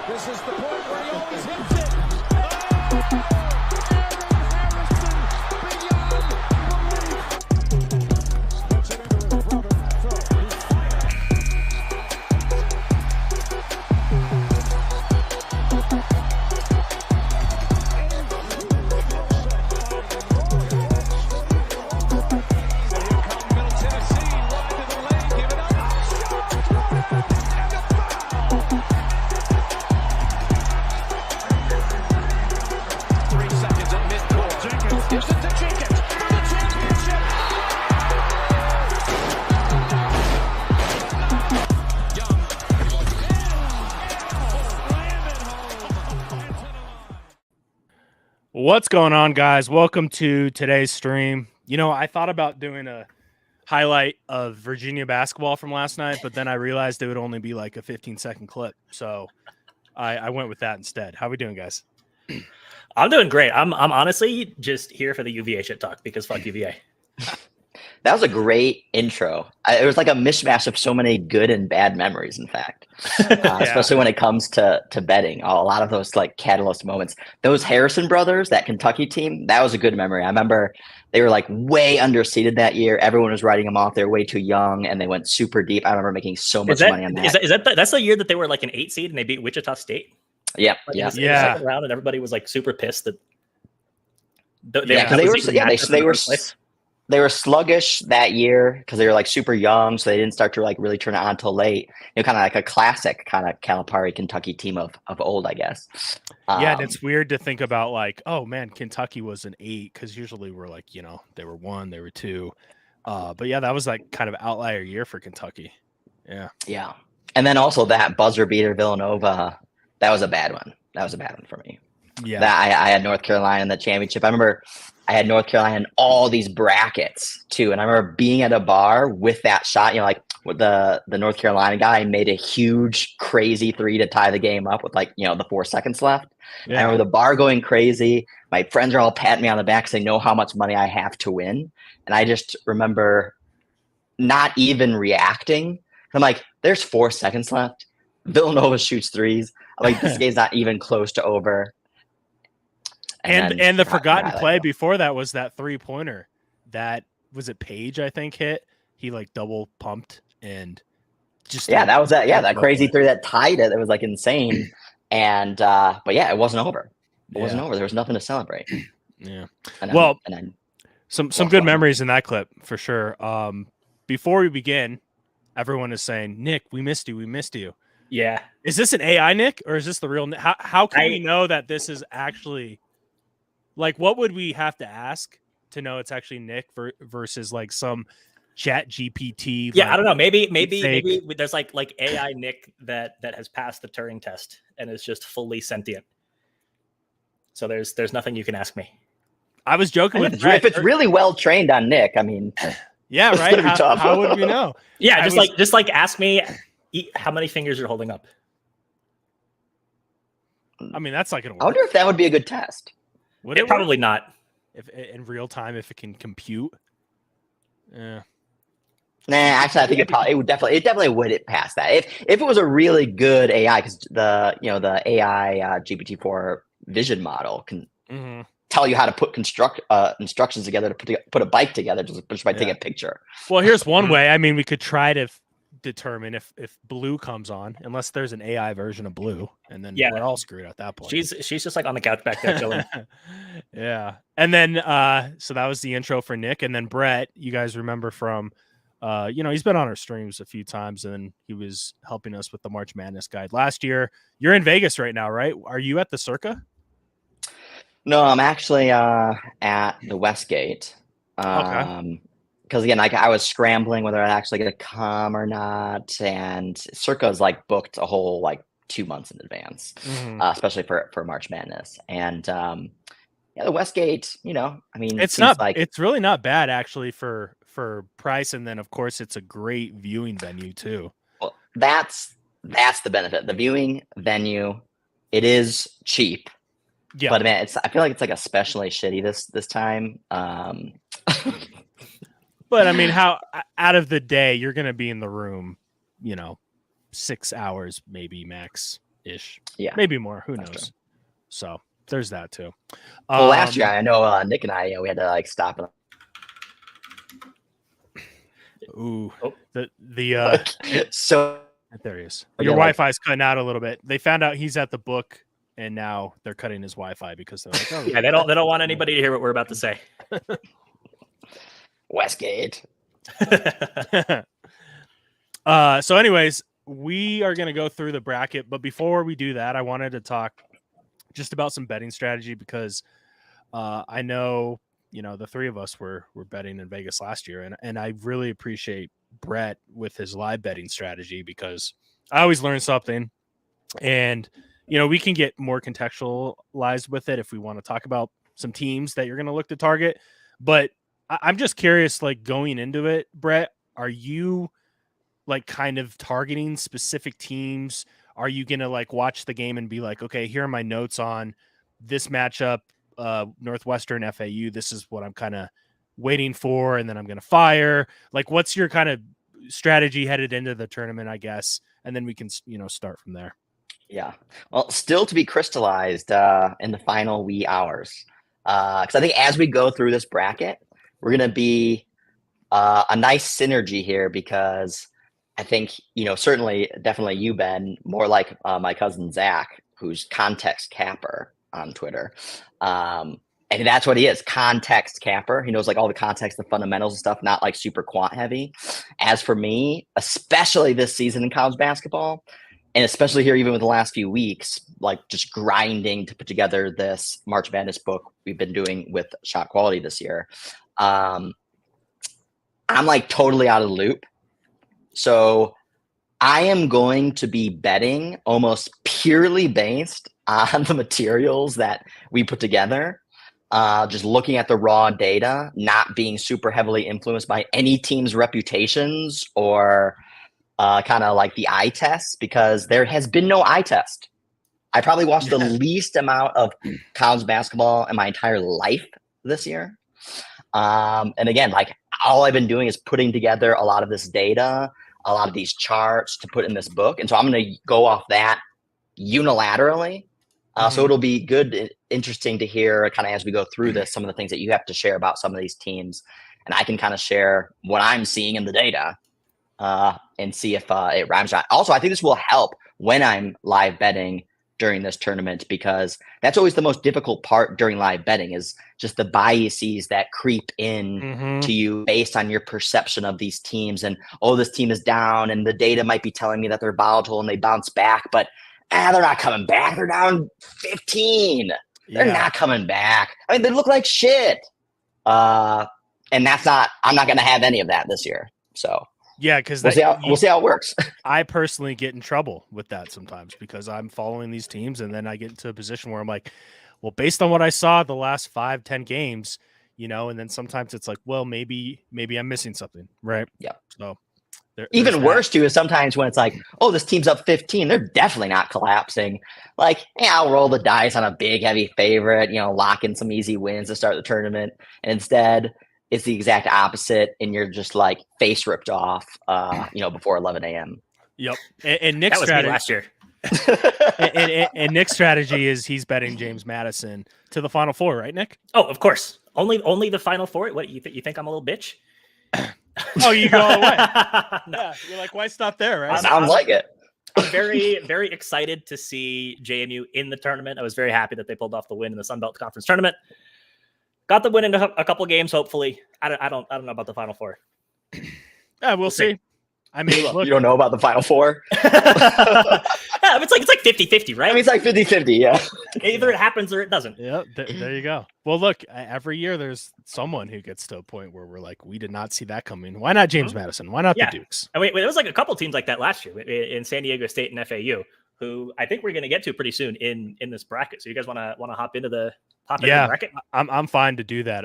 This is the point where he always hits it. What's going on, guys? Welcome to today's stream. You know, I thought about doing a highlight of Virginia basketball from last night, but then I realized it would only be like a 15-second clip. So I went with that instead. How we doing, guys? I'm doing great. I'm honestly just here for the UVA shit talk because fuck UVA. That was a great intro. It was like a mishmash of so many good and bad memories, in fact, especially when it comes to betting. A lot of those like catalyst moments. Those Harrison brothers, that Kentucky team, that was a good memory. I remember they were like way underseeded that year. Everyone was writing them off. They were way too young, and they went super deep. I remember making so much money on that. That's the year that they were like an 8 seed and they beat Wichita State? Yep. Like in the second round, and everybody was like super pissed that they were sluggish that year because they were like super young, so they didn't start to like really turn it on until late. You know, kind of like a classic kind of Calipari Kentucky team of old, I guess. Yeah, and it's weird to think about like, oh man, Kentucky was an 8 because usually we're like, you know, they were 1, they were 2. But yeah, that was like kind of outlier year for Kentucky. Yeah. And then also that buzzer beater Villanova, that was a bad one. That was a bad one for me. Yeah, that I had North Carolina in the championship. I remember I had North Carolina in all these brackets too, and I remember being at a bar with that shot. You know, like with the North Carolina guy made a huge, crazy 3 to tie the game up with like the 4 seconds left. Yeah. I remember the bar going crazy. My friends are all patting me on the back because they know how much money I have to win, and I just remember not even reacting. I'm like, "There's 4 seconds left. Villanova shoots threes. I'm like, this game's not even close to over." And the forgotten play before that was that 3-pointer that was it Page, I think, hit. He like double pumped and just that was that crazy 3 that tied it. It was like insane. And but yeah, it wasn't over. It wasn't over. There was nothing to celebrate. Yeah. Some good memories in that clip for sure. Before we begin, everyone is saying, "Nick, we missed you. We missed you." Yeah. Is this an AI Nick or is this the real Nick? How can we know that this is actually like, what would we have to ask to know it's actually Nick versus like some Chat GPT? Yeah, like, I don't know. Maybe there's like AI Nick that has passed the Turing test and is just fully sentient. So there's nothing you can ask me. I was joking with if it's really well trained on Nick. I mean, yeah, right. How would we know? Yeah, just ask me how many fingers you're holding up. I mean, that's not gonna work. I wonder if that would be a good test. Would it probably not. If in real time, if it can compute. Yeah. Nah, actually, I think it definitely would pass that. If it was a really good AI, because the AI GPT-4 vision model can tell you how to put instructions together to put a bike together just by taking a picture. Well, here's one way. I mean, we could try to determine if Blue comes on, unless there's an AI version of Blue, and then we're all screwed at that point. She's just like on the couch back there chilling. Yeah. And then so that was the intro for Nick, and then Brett, you guys remember from he's been on our streams a few times, and he was helping us with the March Madness guide last year. You're in Vegas right now, right? Are you at the Circa? No, I'm actually at the Westgate. Okay. Because again, like I was scrambling whether I'd actually get to come or not, and Circa's like booked a whole like 2 months in advance, especially for March Madness. And the Westgate, I mean, it's really not bad actually for price, and then of course it's a great viewing venue too. Well, that's the benefit. The viewing venue, it is cheap. Yeah, but man, I feel like it's like especially shitty this time. But I mean, how out of the day you're going to be in the room, 6 hours maybe max ish. Yeah, maybe more. Who that's knows? true. So there's that too. Well, last year I know Nick and I, we had to like stop and Ooh, Oh. the so there he is. Again, Your like- Wi-Fi's cutting out a little bit. They found out he's at the book, and now they're cutting his Wi-Fi because they're like, oh, Yeah, they don't want anybody to hear what we're about to say. Westgate. So anyways, we are going to go through the bracket, but before we do that, I wanted to talk just about some betting strategy because I know, the three of us were betting in Vegas last year, and I really appreciate Brett with his live betting strategy because I always learn something, and we can get more contextualized with it if we want to talk about some teams that you're going to look to target. But I'm just curious, like going into it, Brett, are you like kind of targeting specific teams? Are you going to like watch the game and be like, okay, here are my notes on this matchup, Northwestern FAU. This is what I'm kind of waiting for. And then I'm going to fire. Like, what's your kind of strategy headed into the tournament, I guess? And then we can, start from there. Yeah. Well, still to be crystallized in the final wee hours. Because I think as we go through this bracket, we're going to be a nice synergy here because I think, certainly, definitely you, Ben, more like my cousin Zach, who's Context Capper on Twitter. And that's what he is, Context Capper. He knows like all the context, the fundamentals and stuff, not like super quant heavy. As for me, especially this season in college basketball, and especially here, even with the last few weeks, like just grinding to put together this March Madness book we've been doing with Shot Quality this year. I'm like totally out of the loop. So I am going to be betting almost purely based on the materials that we put together. Just looking at the raw data, not being super heavily influenced by any team's reputations or kind of like the eye test, because there has been no eye test. I probably watched the least amount of college basketball in my entire life this year. And again, like all I've been doing is putting together a lot of this data, a lot of these charts to put in this book. And so I'm going to go off that unilaterally. So it'll be good, interesting to hear kind of as we go through this, some of the things that you have to share about some of these teams. And I can kind of share what I'm seeing in the data and see if it rhymes or not. Also, I think this will help when I'm live betting during this tournament, because that's always the most difficult part during live betting is just the biases that creep in to you based on your perception of these teams. And, oh, this team is down and the data might be telling me that they're volatile and they bounce back, but they're not coming back. They're down 15. They're not coming back. I mean, they look like shit. And I'm not going to have any of that this year. So yeah, because we'll see how it works. I personally get in trouble with that sometimes because I'm following these teams and then I get into a position where I'm like, well, based on what I saw the last 5-10 games, and then sometimes it's like, well, maybe I'm missing something, right? Yeah. So even worse too is sometimes when it's like, oh, this team's up 15, they're definitely not collapsing. Like, I'll roll the dice on a big heavy favorite, lock in some easy wins to start the tournament, and instead it's the exact opposite, and you're just like face ripped off, before 11 a.m. Yep. And Nick's that was strategy me last year. and Nick's strategy is he's betting James Madison to the Final Four, right, Nick? Oh, of course. Only the Final Four. What you think I'm a little bitch? Oh, you go all the way. No. Yeah, you're like, why stop there, right? Sounds like it. I'm very, very excited to see JMU in the tournament. I was very happy that they pulled off the win in the Sun Belt Conference tournament. Got the win in a couple games, hopefully. I don't know about the Final Four. Yeah, we'll see. I mean, look, you don't know about the Final Four? Yeah, it's like 50-50, right? I mean, it's like 50-50, yeah. Either it happens or it doesn't. Yeah, there you go. Well, look, every year there's someone who gets to a point where we're like, we did not see that coming. Why not James Madison? Why not the Dukes? I mean, there was like a couple teams like that last year in San Diego State and FAU, who I think we're going to get to pretty soon in this bracket. So you guys want to hop into the bracket? I'm fine to do that.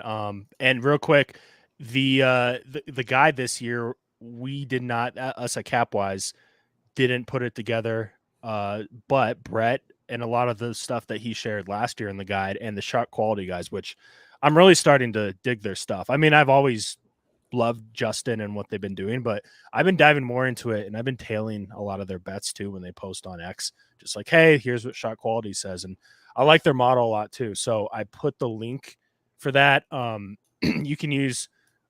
And real quick, the guy this year, we did not, us at Capwise, didn't put it together. But Brett and a lot of the stuff that he shared last year in the guide and the Shot Quality guys, which I'm really starting to dig their stuff. I mean, I've always love Justin and what they've been doing, but I've been diving more into it, and I've been tailing a lot of their bets too when they post on X, just like, hey, here's what shot quality says. And I like their model a lot too. So I put the link for that. You can use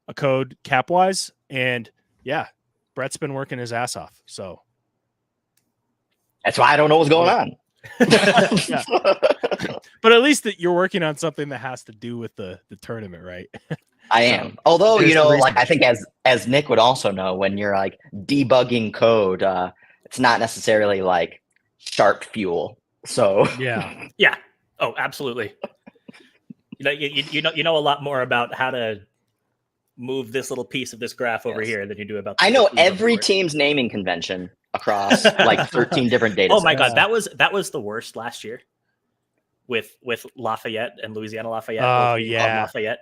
a code Capwise, and yeah, Brett's been working his ass off. So That's why I don't know what's going on. Yeah. But at least that you're working on something that has to do with the tournament, right? I am. Although, there's the like, I research. think as Nick would also know, when you're like debugging code, it's not necessarily like sharp fuel. So Yeah. Yeah. Oh, absolutely. You know a lot more about how to move this little piece of this graph over Yes. here than you do about. I know the every board. team's naming convention across like 13 different data Oh my sets. God, that was the worst last year with Lafayette and Louisiana Lafayette. Oh, both being yeah. called Lafayette.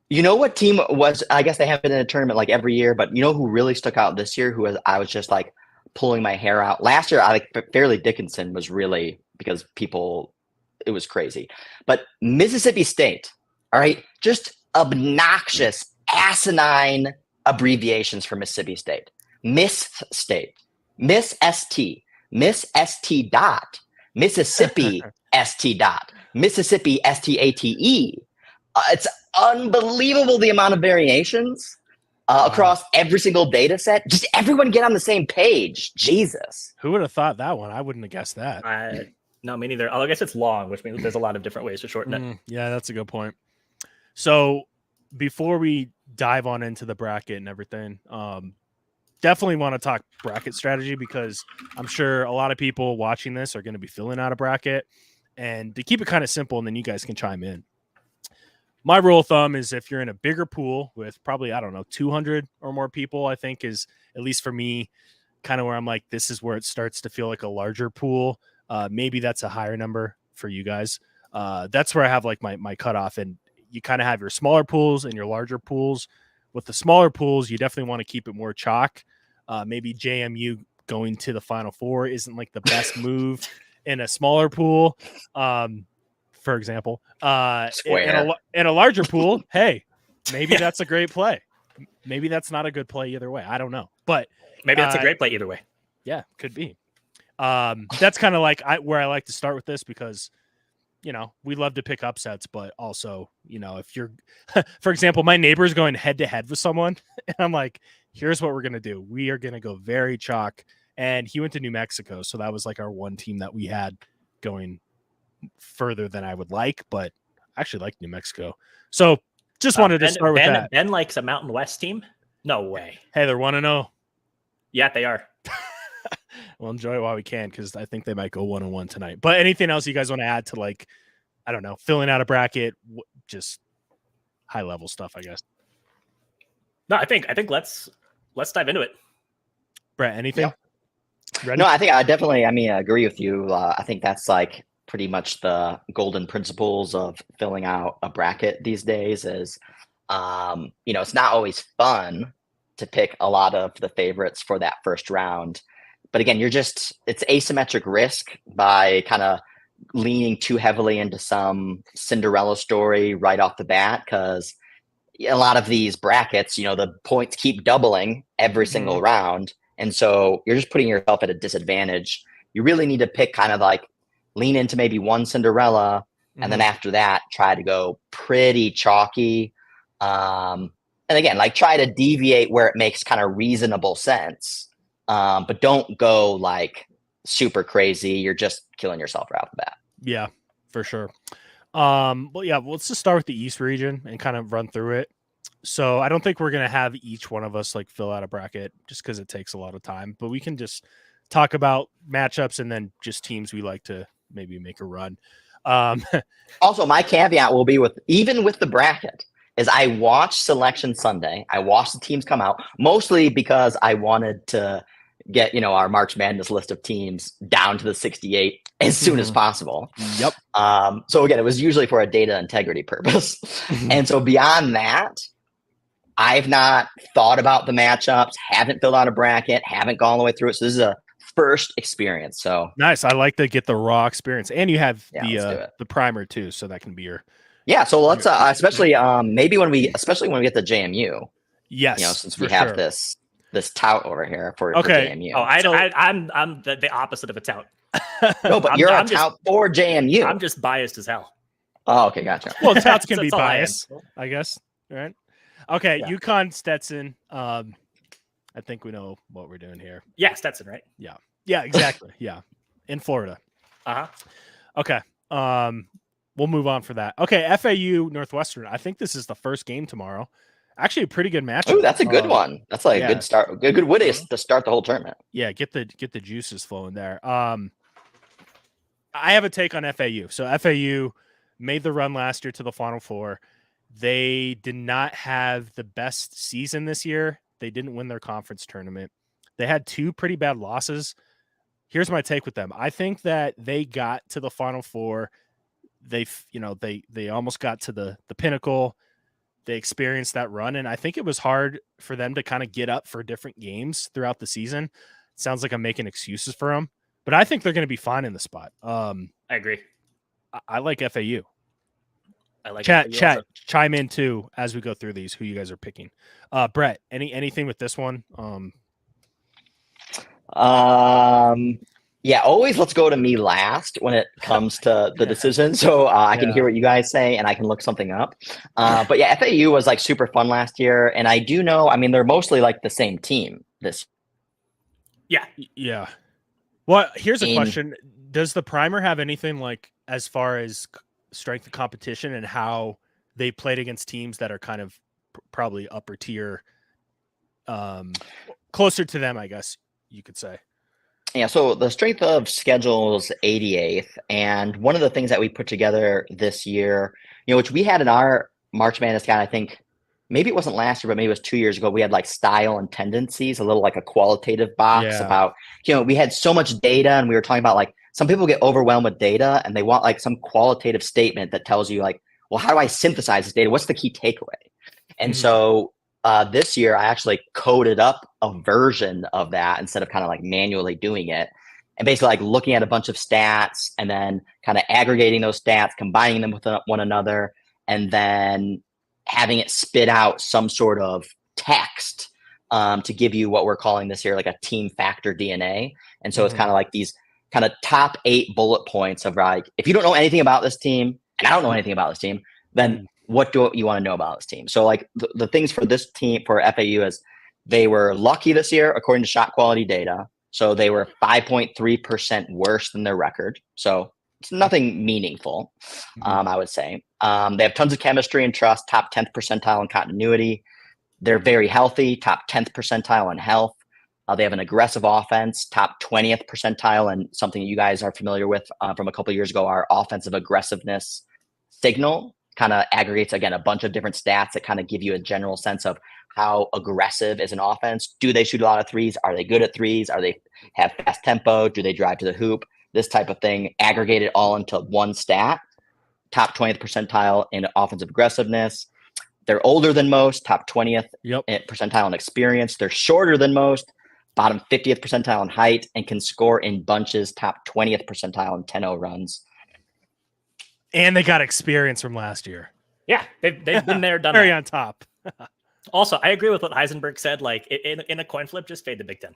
You know what team was? I guess they have been in a tournament like every year, but you know who really stuck out this year? I was just like pulling my hair out. Last year, I like Fairleigh Dickinson was really because it was crazy. But Mississippi State, all right, just obnoxious, asinine abbreviations for Mississippi State. Miss State, Miss ST, Miss ST dot, Mississippi ST dot, Mississippi STATE. It's unbelievable the amount of variations across every single data set. Just everyone get on the same page. Jesus. Who would have thought that one? I wouldn't have guessed that. No, me neither. Oh, I guess it's long, which means there's a lot of different ways to shorten it. Yeah, that's a good point. So before we dive on into the bracket and everything, definitely want to talk bracket strategy, because I'm sure a lot of people watching this are going to be filling out a bracket, and to keep it kind of simple, and then you guys can chime in. My rule of thumb is if you're in a bigger pool with probably, 200 or more people, I think is, at least for me, kind of where I'm like, this is where it starts to feel like a larger pool. Maybe that's a higher number for you guys. That's where I have like my cutoff, and you kind of have your smaller pools and your larger pools. With the smaller pools, you definitely want to keep it more chalk. Maybe JMU going to the Final Four isn't like the best move in a smaller pool. For example, in a larger pool, hey, maybe that's a great play. Maybe that's not a good play either way. I don't know, but Maybe that's a great play either way. Yeah, could be. That's kind of like where I like to start with this, because we love to pick upsets, but also, if you're, for example, my neighbor's going head to head with someone, and I'm like, here's what we're gonna do. We are gonna go very chalk, and he went to New Mexico, so that was like our one team that we had going further than I would like, but I actually like New Mexico. So just wanted to start with that. Ben likes a Mountain West team. No way. Hey, they're 1-0. Yeah, they are. We'll enjoy it while we can, because I think they might go 1-1 tonight. But anything else you guys want to add to, like, I don't know, filling out a bracket, just high level stuff, I guess. No, I think let's dive into it. Brett, anything? Yeah. Ready? No, I think I definitely, agree with you. I think that's like pretty much the golden principles of filling out a bracket these days is, it's not always fun to pick a lot of the favorites for that first round. But again, it's asymmetric risk by kind of leaning too heavily into some Cinderella story right off the bat, because a lot of these brackets, the points keep doubling every single round. And so you're just putting yourself at a disadvantage. You really need to pick kind of like lean into maybe one Cinderella, and then after that, try to go pretty chalky. And again, like try to deviate where it makes kind of reasonable sense. But don't go like super crazy. You're just killing yourself right off the bat. Yeah, for sure. Well, yeah, let's just start with the East region and kind of run through it. So I don't think we're going to have each one of us like fill out a bracket just because it takes a lot of time, but we can just talk about matchups and then just teams we like to maybe make a run. Also, my caveat will be even with the bracket is I watched Selection Sunday. I watched the teams come out mostly because I wanted to get, our March Madness list of teams down to the 68 as soon as possible. Yep. So again, it was usually for a data integrity purpose. And so beyond that, I've not thought about the matchups, haven't filled out a bracket, haven't gone all the way through it. So this is a first experience. So nice. I like to get the raw experience, and you have the primer too, so that can be your. Yeah. So let's especially when we get to JMU. Yes, since for we have sure. this tout over here for Okay. JMU. Oh, I'm the opposite of a tout. No, but you're a tout for JMU. I'm just biased as hell. Oh, okay, gotcha. Well, touts can be That's all I am. biased, I guess. Right? Okay, Yeah. UConn, Stetson. I think we know what we're doing here. Yeah, Stetson, right? Yeah, exactly. Yeah, in Florida. Okay. We'll move on for that. Okay, FAU Northwestern. I think this is the first game tomorrow. Actually, a pretty good matchup. Oh, that's a good one. That's like a good start. Good way to start the whole tournament. Yeah, get the juices flowing there. I have a take on FAU. So FAU made the run last year to the Final Four. They did not have the best season this year. They didn't win their conference tournament. They had 2 pretty bad losses. Here's my take with them. I think that they got to the Final Four. They almost got to the pinnacle. They experienced that run, and I think it was hard for them to kind of get up for different games throughout the season. It sounds like I'm making excuses for them, but I think they're going to be fine in the spot. I agree. I like FAU. I like chat. FAU Chime in too as we go through these. Who you guys are picking? Brett, anything with this one? Yeah, always let's go to me last when it comes to the decision. So I can hear what you guys say and I can look something up. But yeah, FAU was like super fun last year. And I do know, I mean, they're mostly like the same team this. Yeah. Yeah. Well, here's a question. Does the primer have anything like as far as strength of competition and how they played against teams that are kind of probably upper tier, closer to them, I guess you could say? Yeah, so the strength of schedule is 88th, and one of the things that we put together this year, which we had in our March Madness guide, I think maybe it wasn't last year, but maybe it was 2 years ago. We had like style and tendencies, a little like a qualitative box about, we had so much data, and we were talking about like some people get overwhelmed with data, and they want like some qualitative statement that tells you like, well, how do I synthesize this data? What's the key takeaway? And so this year, I actually coded up a version of that instead of kind of like manually doing it. And basically like looking at a bunch of stats and then kind of aggregating those stats, combining them with one another, and then having it spit out some sort of text to give you what we're calling this here like a team factor DNA. And so it's kind of like these kind of top 8 bullet points of like, if you don't know anything about this team, and I don't know anything about this team, then what do you want to know about this team? So like the things for this team, for FAU, is they were lucky this year, according to shot quality data. So they were 5.3% worse than their record. So it's nothing meaningful, I would say. They have tons of chemistry and trust, top 10th percentile in continuity. They're very healthy, top 10th percentile in health. They have an aggressive offense, top 20th percentile, and something you guys are familiar with from a couple of years ago, our offensive aggressiveness signal kind of aggregates, again, a bunch of different stats that kind of give you a general sense of how aggressive is an offense. Do they shoot a lot of threes? Are they good at threes? Are they have fast tempo? Do they drive to the hoop? This type of thing, aggregate it all into one stat. Top 20th percentile in offensive aggressiveness. They're older than most, top 20th percentile in experience. They're shorter than most, bottom 50th percentile in height, and can score in bunches, top 20th percentile in 10-0 runs. And they got experience from last year. Yeah, they've been there, done Very that. on top. Also, I agree with what Heisenberg said. Like in a coin flip, just fade the Big Ten.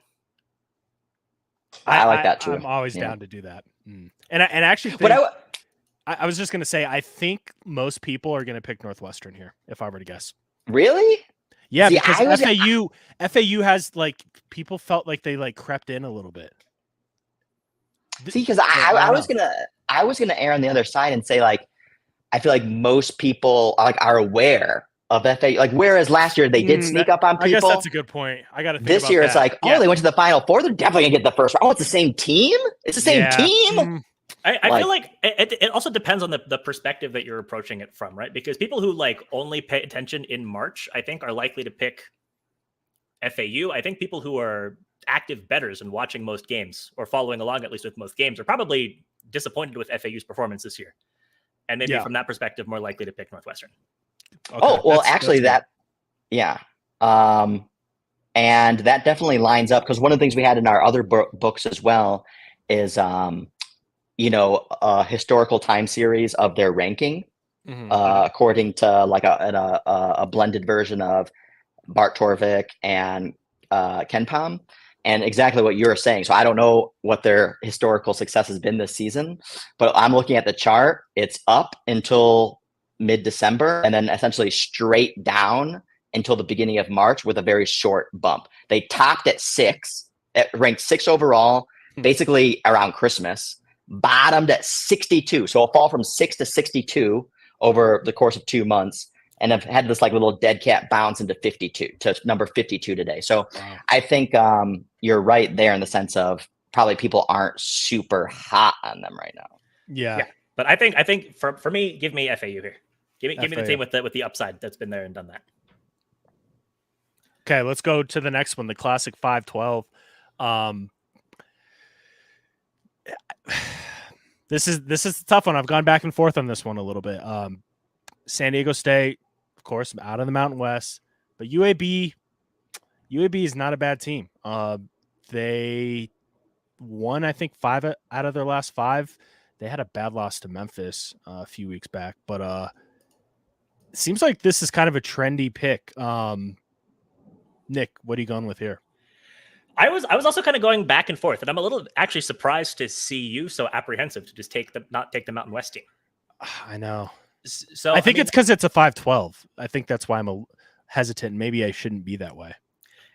I like that too. I'm always down to do that. And I actually think, I was just going to say, I think most people are going to pick Northwestern here, if I were to guess. Really? Yeah, because FAU has like, people felt like they like crept in a little bit. See, because I was gonna err on the other side and say like, I feel like most people are aware of FAU. Like, whereas last year they did sneak up on people. I guess that's a good point. I got to think this about year that. It's like, they went to the Final Four. They're definitely gonna get the first round. Oh, it's the same team. It's the same team. I feel like it also depends on the perspective that you're approaching it from, right? Because people who like only pay attention in March, I think, are likely to pick FAU. I think people who are active bettors and watching most games or following along at least with most games are probably disappointed with FAU's performance this year, and maybe from that perspective more likely to pick Northwestern. Okay. Actually and that definitely lines up, because one of the things we had in our other books as well is a historical time series of their ranking according to like a blended version of Bart Torvik and Ken Palm, and exactly what you're saying. So I don't know what their historical success has been this season, but I'm looking at the chart. It's up until mid-December and then essentially straight down until the beginning of March with a very short bump. They topped at 6, ranked 6 overall, basically around Christmas, bottomed at 62. So a fall from 6 to 62 over the course of 2 months, and have had this like little dead cat bounce into 52 to number 52 today. So Wow. I think you're right there in the sense of probably people aren't super hot on them right now. Yeah. But I think for me, give me FAU here. Give me the FAU. team with the upside that's been there and done that. Okay, let's go to the next one, the classic 5-12. This is a tough one. I've gone back and forth on this one a little bit. San Diego State, of course, out of the Mountain West, but UAB is not a bad team. They won, I think, 5 out of their last 5. They had a bad loss to Memphis a few weeks back, but it seems like this is kind of a trendy pick. Nick, what are you going with here? I was also kind of going back and forth, and I'm a little actually surprised to see you so apprehensive to just not take the Mountain West team. I know. So I think it's because it's a 5-12. I think that's why I'm hesitant. Maybe I shouldn't be that way.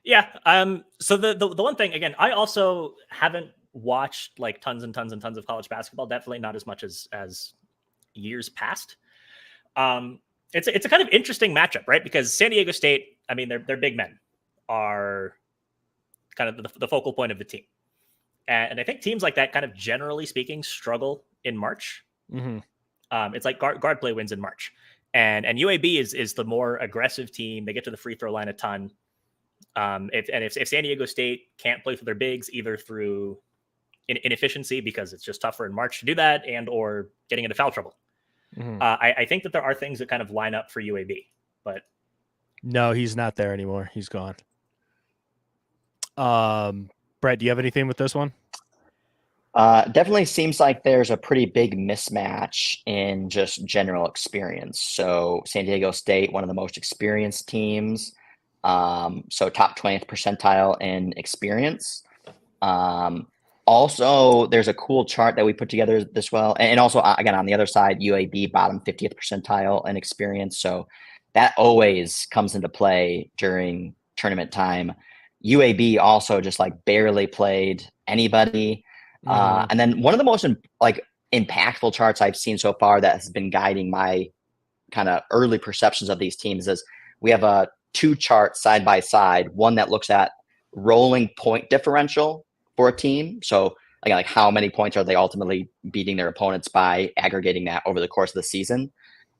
Yeah. So the one thing, again, I also haven't watched like tons and tons and tons of college basketball. Definitely not as much as years past. It's a kind of interesting matchup, right? Because San Diego State, I mean, their big men are kind of the focal point of the team, and I think teams like that, kind of generally speaking, struggle in March. Mm-hmm. It's like guard play wins in March, and UAB is the more aggressive team. They get to the free throw line a ton. If San Diego State can't play for their bigs, either through inefficiency because it's just tougher in March to do that, and or getting into foul trouble, I think that there are things that kind of line up for UAB. But no, he's not there anymore. He's gone. Brett, do you have anything with this one? Definitely seems like there's a pretty big mismatch in just general experience. So San Diego State, one of the most experienced teams. So top 20th percentile in experience. Also, there's a cool chart that we put together this well. And also, again, on the other side, UAB bottom 50th percentile in experience. So that always comes into play during tournament time. UAB also just like barely played anybody. And then one of the most impactful charts I've seen so far that has been guiding my kind of early perceptions of these teams is we have 2 charts side by side. One that looks at rolling point differential for a team. So again, like how many points are they ultimately beating their opponents by, aggregating that over the course of the season.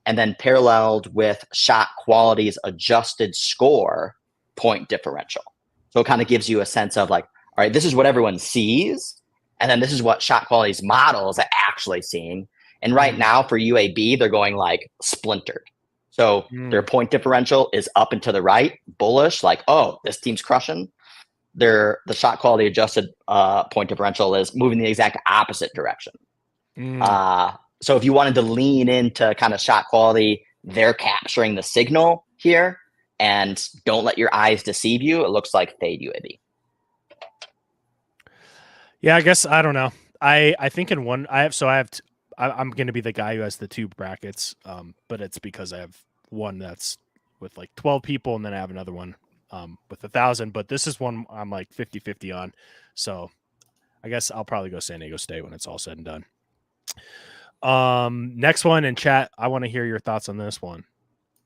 And then paralleled with shot quality's adjusted score point differential. So it kind of gives you a sense of like, all right, this is what everyone sees. And then this is what shot quality's models are actually seeing. And right now for UAB, they're going like splintered. So their point differential is up and to the right, bullish, like, oh, this team's crushing. The shot quality adjusted point differential is moving the exact opposite direction. So if you wanted to lean into kind of shot quality, they're capturing the signal here. And don't let your eyes deceive you. It looks like fade UAB. Yeah, I guess I don't know. I think in one I'm going to be the guy who has the 2 brackets, but it's because I have one that's with like 12 people, and then I have another one with 1,000. But this is one I'm like 50-50 on. So I guess I'll probably go San Diego State when it's all said and done. Next one in chat, I want to hear your thoughts on this one.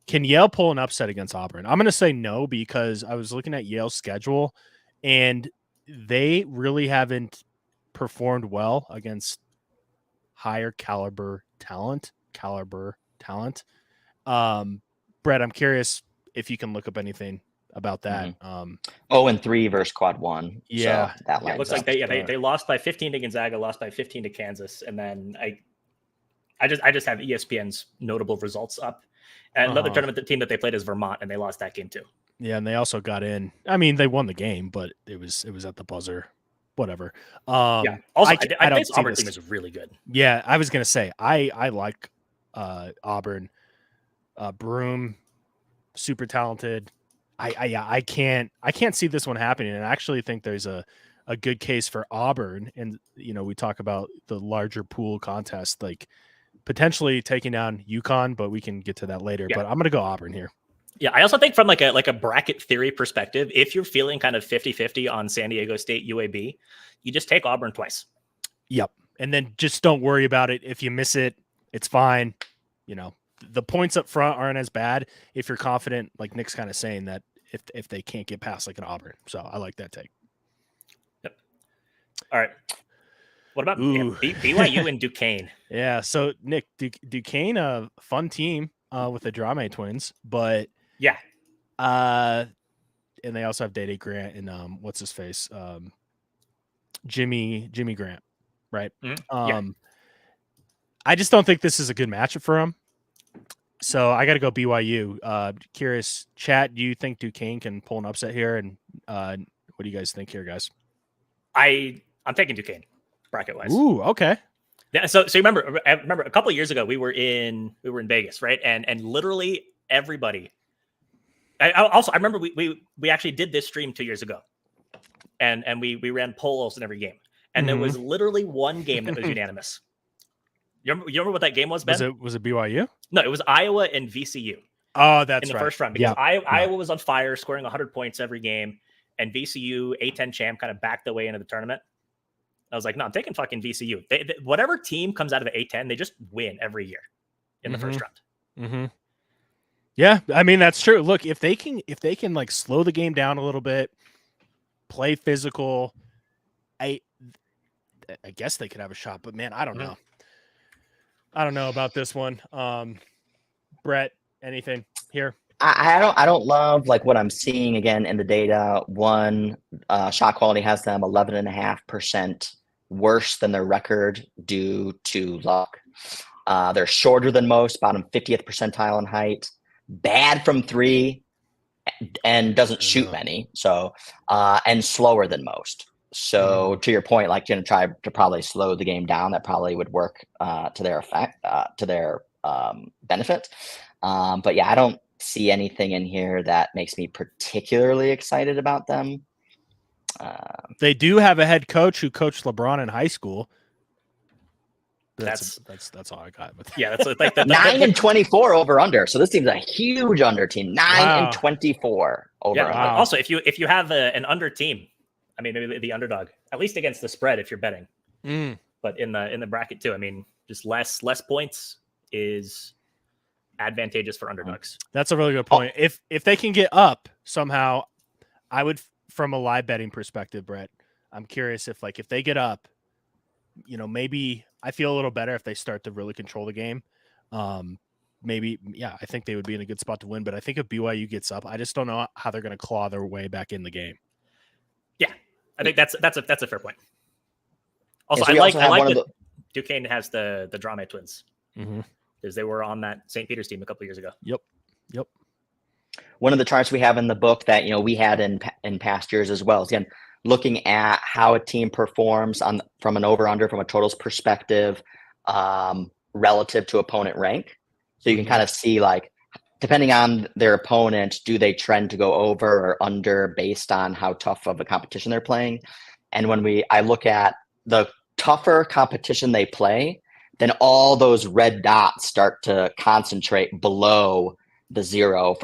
Can Yale pull an upset against Auburn? I'm going to say no, because I was looking at Yale's schedule, and they really haven't performed well against higher caliber talent. Brett, I'm curious if you can look up anything about that. 0-3 versus quad 1. Yeah, so that it looks like they lost by 15 to Gonzaga, lost by 15 to Kansas, and then I just have ESPN's notable results up. And another tournament team that they played is Vermont, and they lost that game too. Yeah, and they also got in. I mean, they won the game, but it was at the buzzer. Whatever. Yeah. Also, I don't think see Auburn this. team is really good. Yeah, I was gonna say I like Auburn. Broom, super talented. I can't see this one happening. And I actually think there's a good case for Auburn. And we talk about the larger pool contest, like potentially taking down UConn, but we can get to that later. Yeah. But I'm gonna go Auburn here. Yeah, I also think from like a bracket theory perspective, if you're feeling kind of 50-50 on San Diego State UAB, you just take Auburn twice. Yep. And then just don't worry about it. If you miss it, it's fine. The points up front aren't as bad if you're confident, like Nick's kind of saying, that if they can't get past like an Auburn. So I like that take. Yep. All right. What about BYU and Duquesne? Yeah. So Nick, Duquesne, a fun team with the Drame twins, but yeah. And they also have Dede Grant and what's his face? Jimmy Grant, right? Mm-hmm. I just don't think this is a good matchup for him. So I got to go BYU. Curious, chat, do you think Duquesne can pull an upset here? And what do you guys think here, guys? I'm taking Duquesne bracket wise. Ooh, okay. Yeah. So you remember a couple of years ago we were in Vegas, right? And literally everybody. I remember we actually did this stream 2 years ago, and we ran polls in every game, and there was literally one game that was unanimous. You remember what that game was, Ben? Was it BYU? No, it was Iowa and VCU. Oh, that's in the right. first round, because Iowa was on fire, scoring 100 points every game, and VCU, A10 champ, kind of backed their way into the tournament. I was like, no, I'm taking fucking VCU. Whatever team comes out of the A10, they just win every year in the first round. Mm-hmm. Yeah, I mean that's true. Look, if they can like slow the game down a little bit, play physical, I guess they could have a shot. But man, I don't know. I don't know about this one. Brett, anything here? I don't love like what I'm seeing again in the data. One, shot quality has them 11.5% worse than their record due to luck. They're shorter than most, bottom 50th percentile in height. Bad from three, and doesn't shoot many. So, and slower than most. So to your point, like going to try to probably slow the game down. That probably would work to their effect, to their benefit. But yeah, I don't see anything in here that makes me particularly excited about them. They do have a head coach who coached LeBron in high school. That's all I got. Yeah, that's like 9-24 over under. So this team's a huge under team. 9-24 over under. Also, if you have an under team, I mean, maybe the underdog, at least against the spread, if you're betting. But in the bracket too, I mean, just less points is advantageous for underdogs. That's a really good point. If they can get up somehow, I would, from a live betting perspective, Brett, I'm curious if they get up, maybe I feel a little better if they start to really control the game. Maybe, I think they would be in a good spot to win. But I think if BYU gets up, I just don't know how they're going to claw their way back in the game. Yeah, I think that's a fair point. Also, I like that Duquesne has the Drame twins because they were on that St. Peter's team a couple of years ago. Yep. One of the charts we have in the book that we had in past years as well is, again, looking at how a team performs from an over-under from a totals perspective relative to opponent rank. So you can kind of see, like, depending on their opponent, do they trend to go over or under based on how tough of a competition they're playing? And when I look at the tougher competition they play, then all those red dots start to concentrate below the zero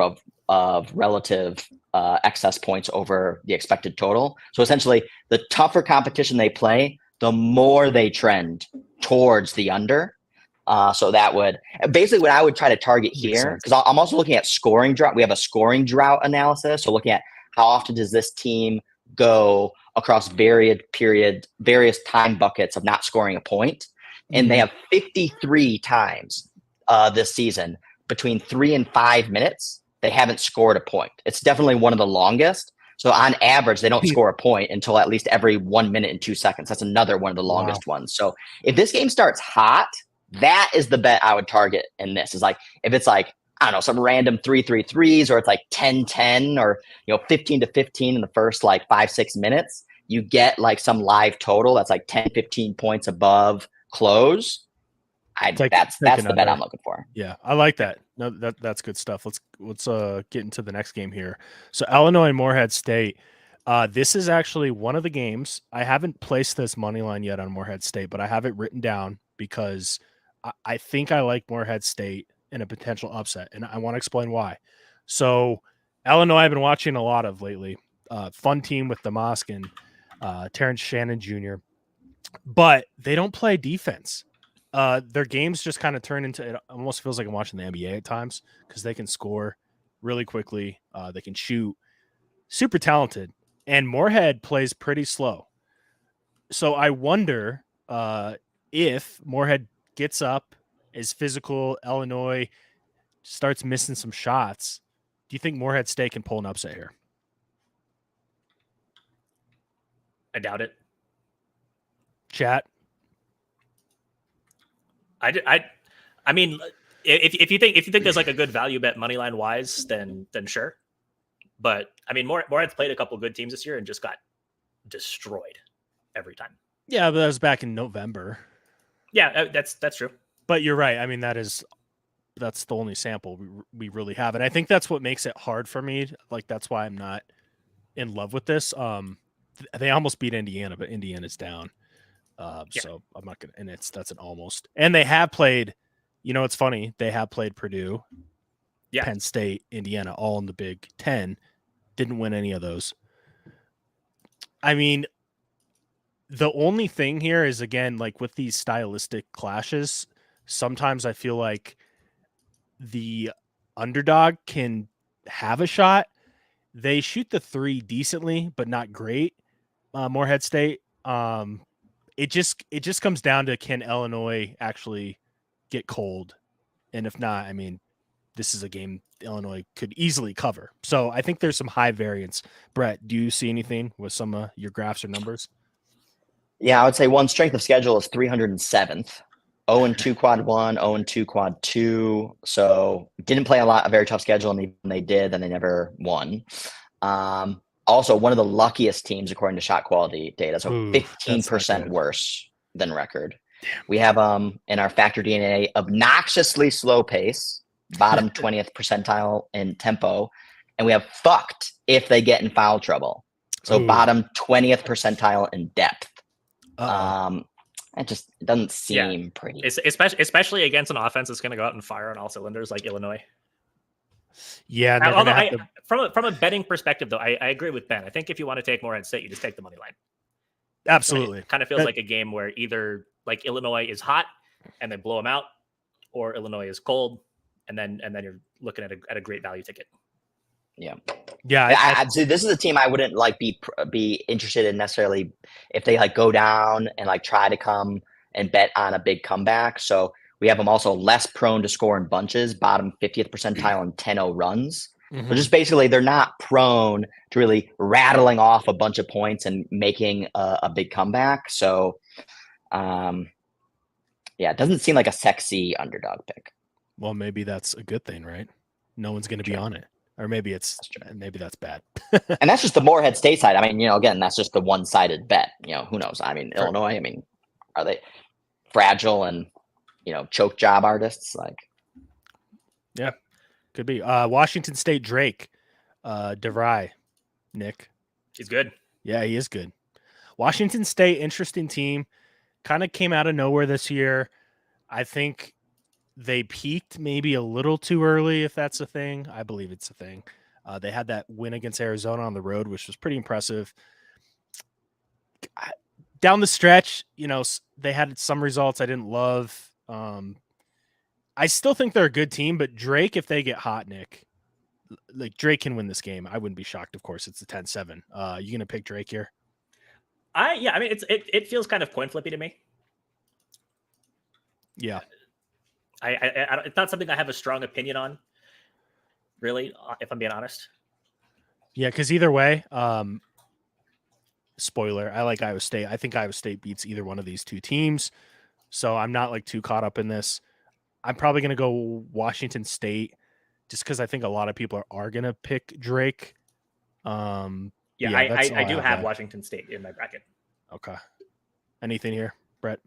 of relative excess points over the expected total. So essentially, the tougher competition they play, the more they trend towards the under. So that would basically what I would try to target here, because I'm also looking at scoring drought. We have a scoring drought analysis. So looking at how often does this team go across various time buckets of not scoring a point. And they have 53 times this season between 3 and 5 minutes. They haven't scored a point. It's definitely one of the longest. So on average, they don't score a point until at least every 1 minute and 2 seconds. That's another one of the longest ones. So if this game starts hot, that is the bet I would target in this. Is like, if it's like, I don't know, some random 3-3-3s, or it's like 10-10 or 15-15 in the first like 5-6 minutes, you get like some live total that's like 10-15 points above close. That's the bet I'm looking for. Yeah, I like that. No, that's good stuff. Let's get into the next game here. So Illinois and Morehead State. This is actually one of the games. I haven't placed this money line yet on Morehead State, but I have it written down because I think I like Morehead State in a potential upset, and I want to explain why. So Illinois, I've been watching a lot of lately. Fun team with Damask and Terrence Shannon Jr., but they don't play defense. Their games just kind of turn into, it almost feels like I'm watching the NBA at times because they can score really quickly. They can shoot, super talented, and Morehead plays pretty slow. So I wonder if Morehead gets up, is physical, Illinois starts missing some shots. Do you think Morehead State can pull an upset here? I doubt it. Chat. I mean, if you think there's like a good value bet money line wise, then sure. But I mean, Morehead's played a couple good teams this year and just got destroyed every time. Yeah, but that was back in November. Yeah, that's true. But you're right. I mean, that's the only sample we really have, and I think that's what makes it hard for me. Like that's why I'm not in love with this. They almost beat Indiana, but Indiana's down. So I'm not gonna, and that's an almost. And they have played. You know, it's funny. They have played Purdue, Penn State, Indiana, all in the Big Ten. Didn't win any of those. I mean, the only thing here is, again, like with these stylistic clashes, sometimes I feel like the underdog can have a shot. They shoot the three decently, but not great. Morehead State. It just comes down to, can Illinois actually get cold? And if not, I mean, this is a game Illinois could easily cover. So I think there's some high variance. Brett, do you see anything with some of your graphs or numbers? Yeah, I would say one strength of schedule is 307th. 0-2 quad 1, 0-2 quad 2. So didn't play a very tough schedule, and even when they did, then they never won. Also, one of the luckiest teams according to shot quality data, so 15% worse than record. Damn. We have in our factor DNA obnoxiously slow pace, bottom 20th percentile in tempo, and we have fucked if they get in foul trouble. So bottom 20th percentile in depth. It just doesn't seem pretty. Especially against an offense that's going to go out and fire on all cylinders like Illinois. Yeah. From a betting perspective, though, I agree with Ben. I think if you want to take Morehead State, you just take the money line. Absolutely. It kind of feels like a game where either like Illinois is hot and they blow them out, or Illinois is cold and then you're looking at a great value ticket. Yeah. Yeah. So this is a team I wouldn't like be interested in necessarily if they like go down and like try to come and bet on a big comeback. So we have them also less prone to score in bunches, bottom 50th percentile in 10-0 runs. Mm-hmm. So just basically they're not prone to really rattling off a bunch of points and making a big comeback. So it doesn't seem like a sexy underdog pick. Well, maybe that's a good thing, right? No one's going to be on it. Or maybe that's bad. And that's just the Morehead State side. I mean, again, that's just the one-sided bet. Who knows? I mean, Illinois, I mean, are they fragile and, choke job artists? Like, yeah, could be. Washington State Drake, DeVry, Nick. He's good. Yeah, he is good. Washington State, interesting team. Kind of came out of nowhere this year. I think they peaked maybe a little too early, if that's a thing. I believe it's a thing. They had that win against Arizona on the road, which was pretty impressive. Down the stretch, they had some results I didn't love. I still think they're a good team, but Drake, if they get hot, Nick, like Drake can win this game. I wouldn't be shocked. Of course, it's a 10-7. You going to pick Drake here? I mean, it feels kind of coin flippy to me. Yeah. It's not something I have a strong opinion on, really, if I'm being honest. Yeah, because either way, spoiler, I like Iowa State. I think Iowa State beats either one of these two teams, so I'm not like too caught up in this. I'm probably going to go Washington State just because I think a lot of people are going to pick Drake. I do have Washington State in my bracket. Okay. Anything here, Brett?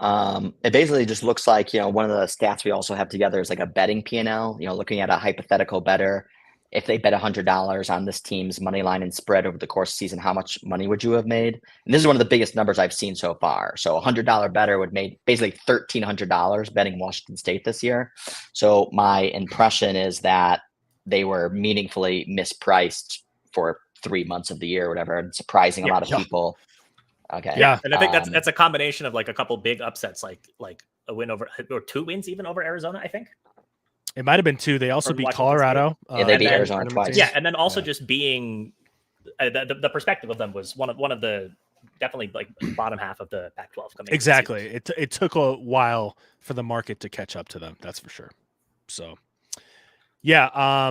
It basically just looks like, one of the stats we also have together is like a betting P&L, looking at a hypothetical bettor. If they bet $100 on this team's money line and spread over the course of the season, how much money would you have made? And this is one of the biggest numbers I've seen so far. So $100 bettor would made basically $1,300 betting Washington State this year. So my impression is that they were meaningfully mispriced for 3 months of the year, or whatever, and surprising a lot of people. Okay. Yeah. And I think that's a combination of like a couple big upsets, like a win over, or 2 wins even over Arizona, I think. It might have been 2. They also Or beat Washington Colorado. Yeah, they beat then- Arizona twice. Yeah, and then also just being the perspective of them was one of the definitely like bottom half of the Pac-12 coming. Exactly. It took a while for the market to catch up to them. That's for sure. So, yeah.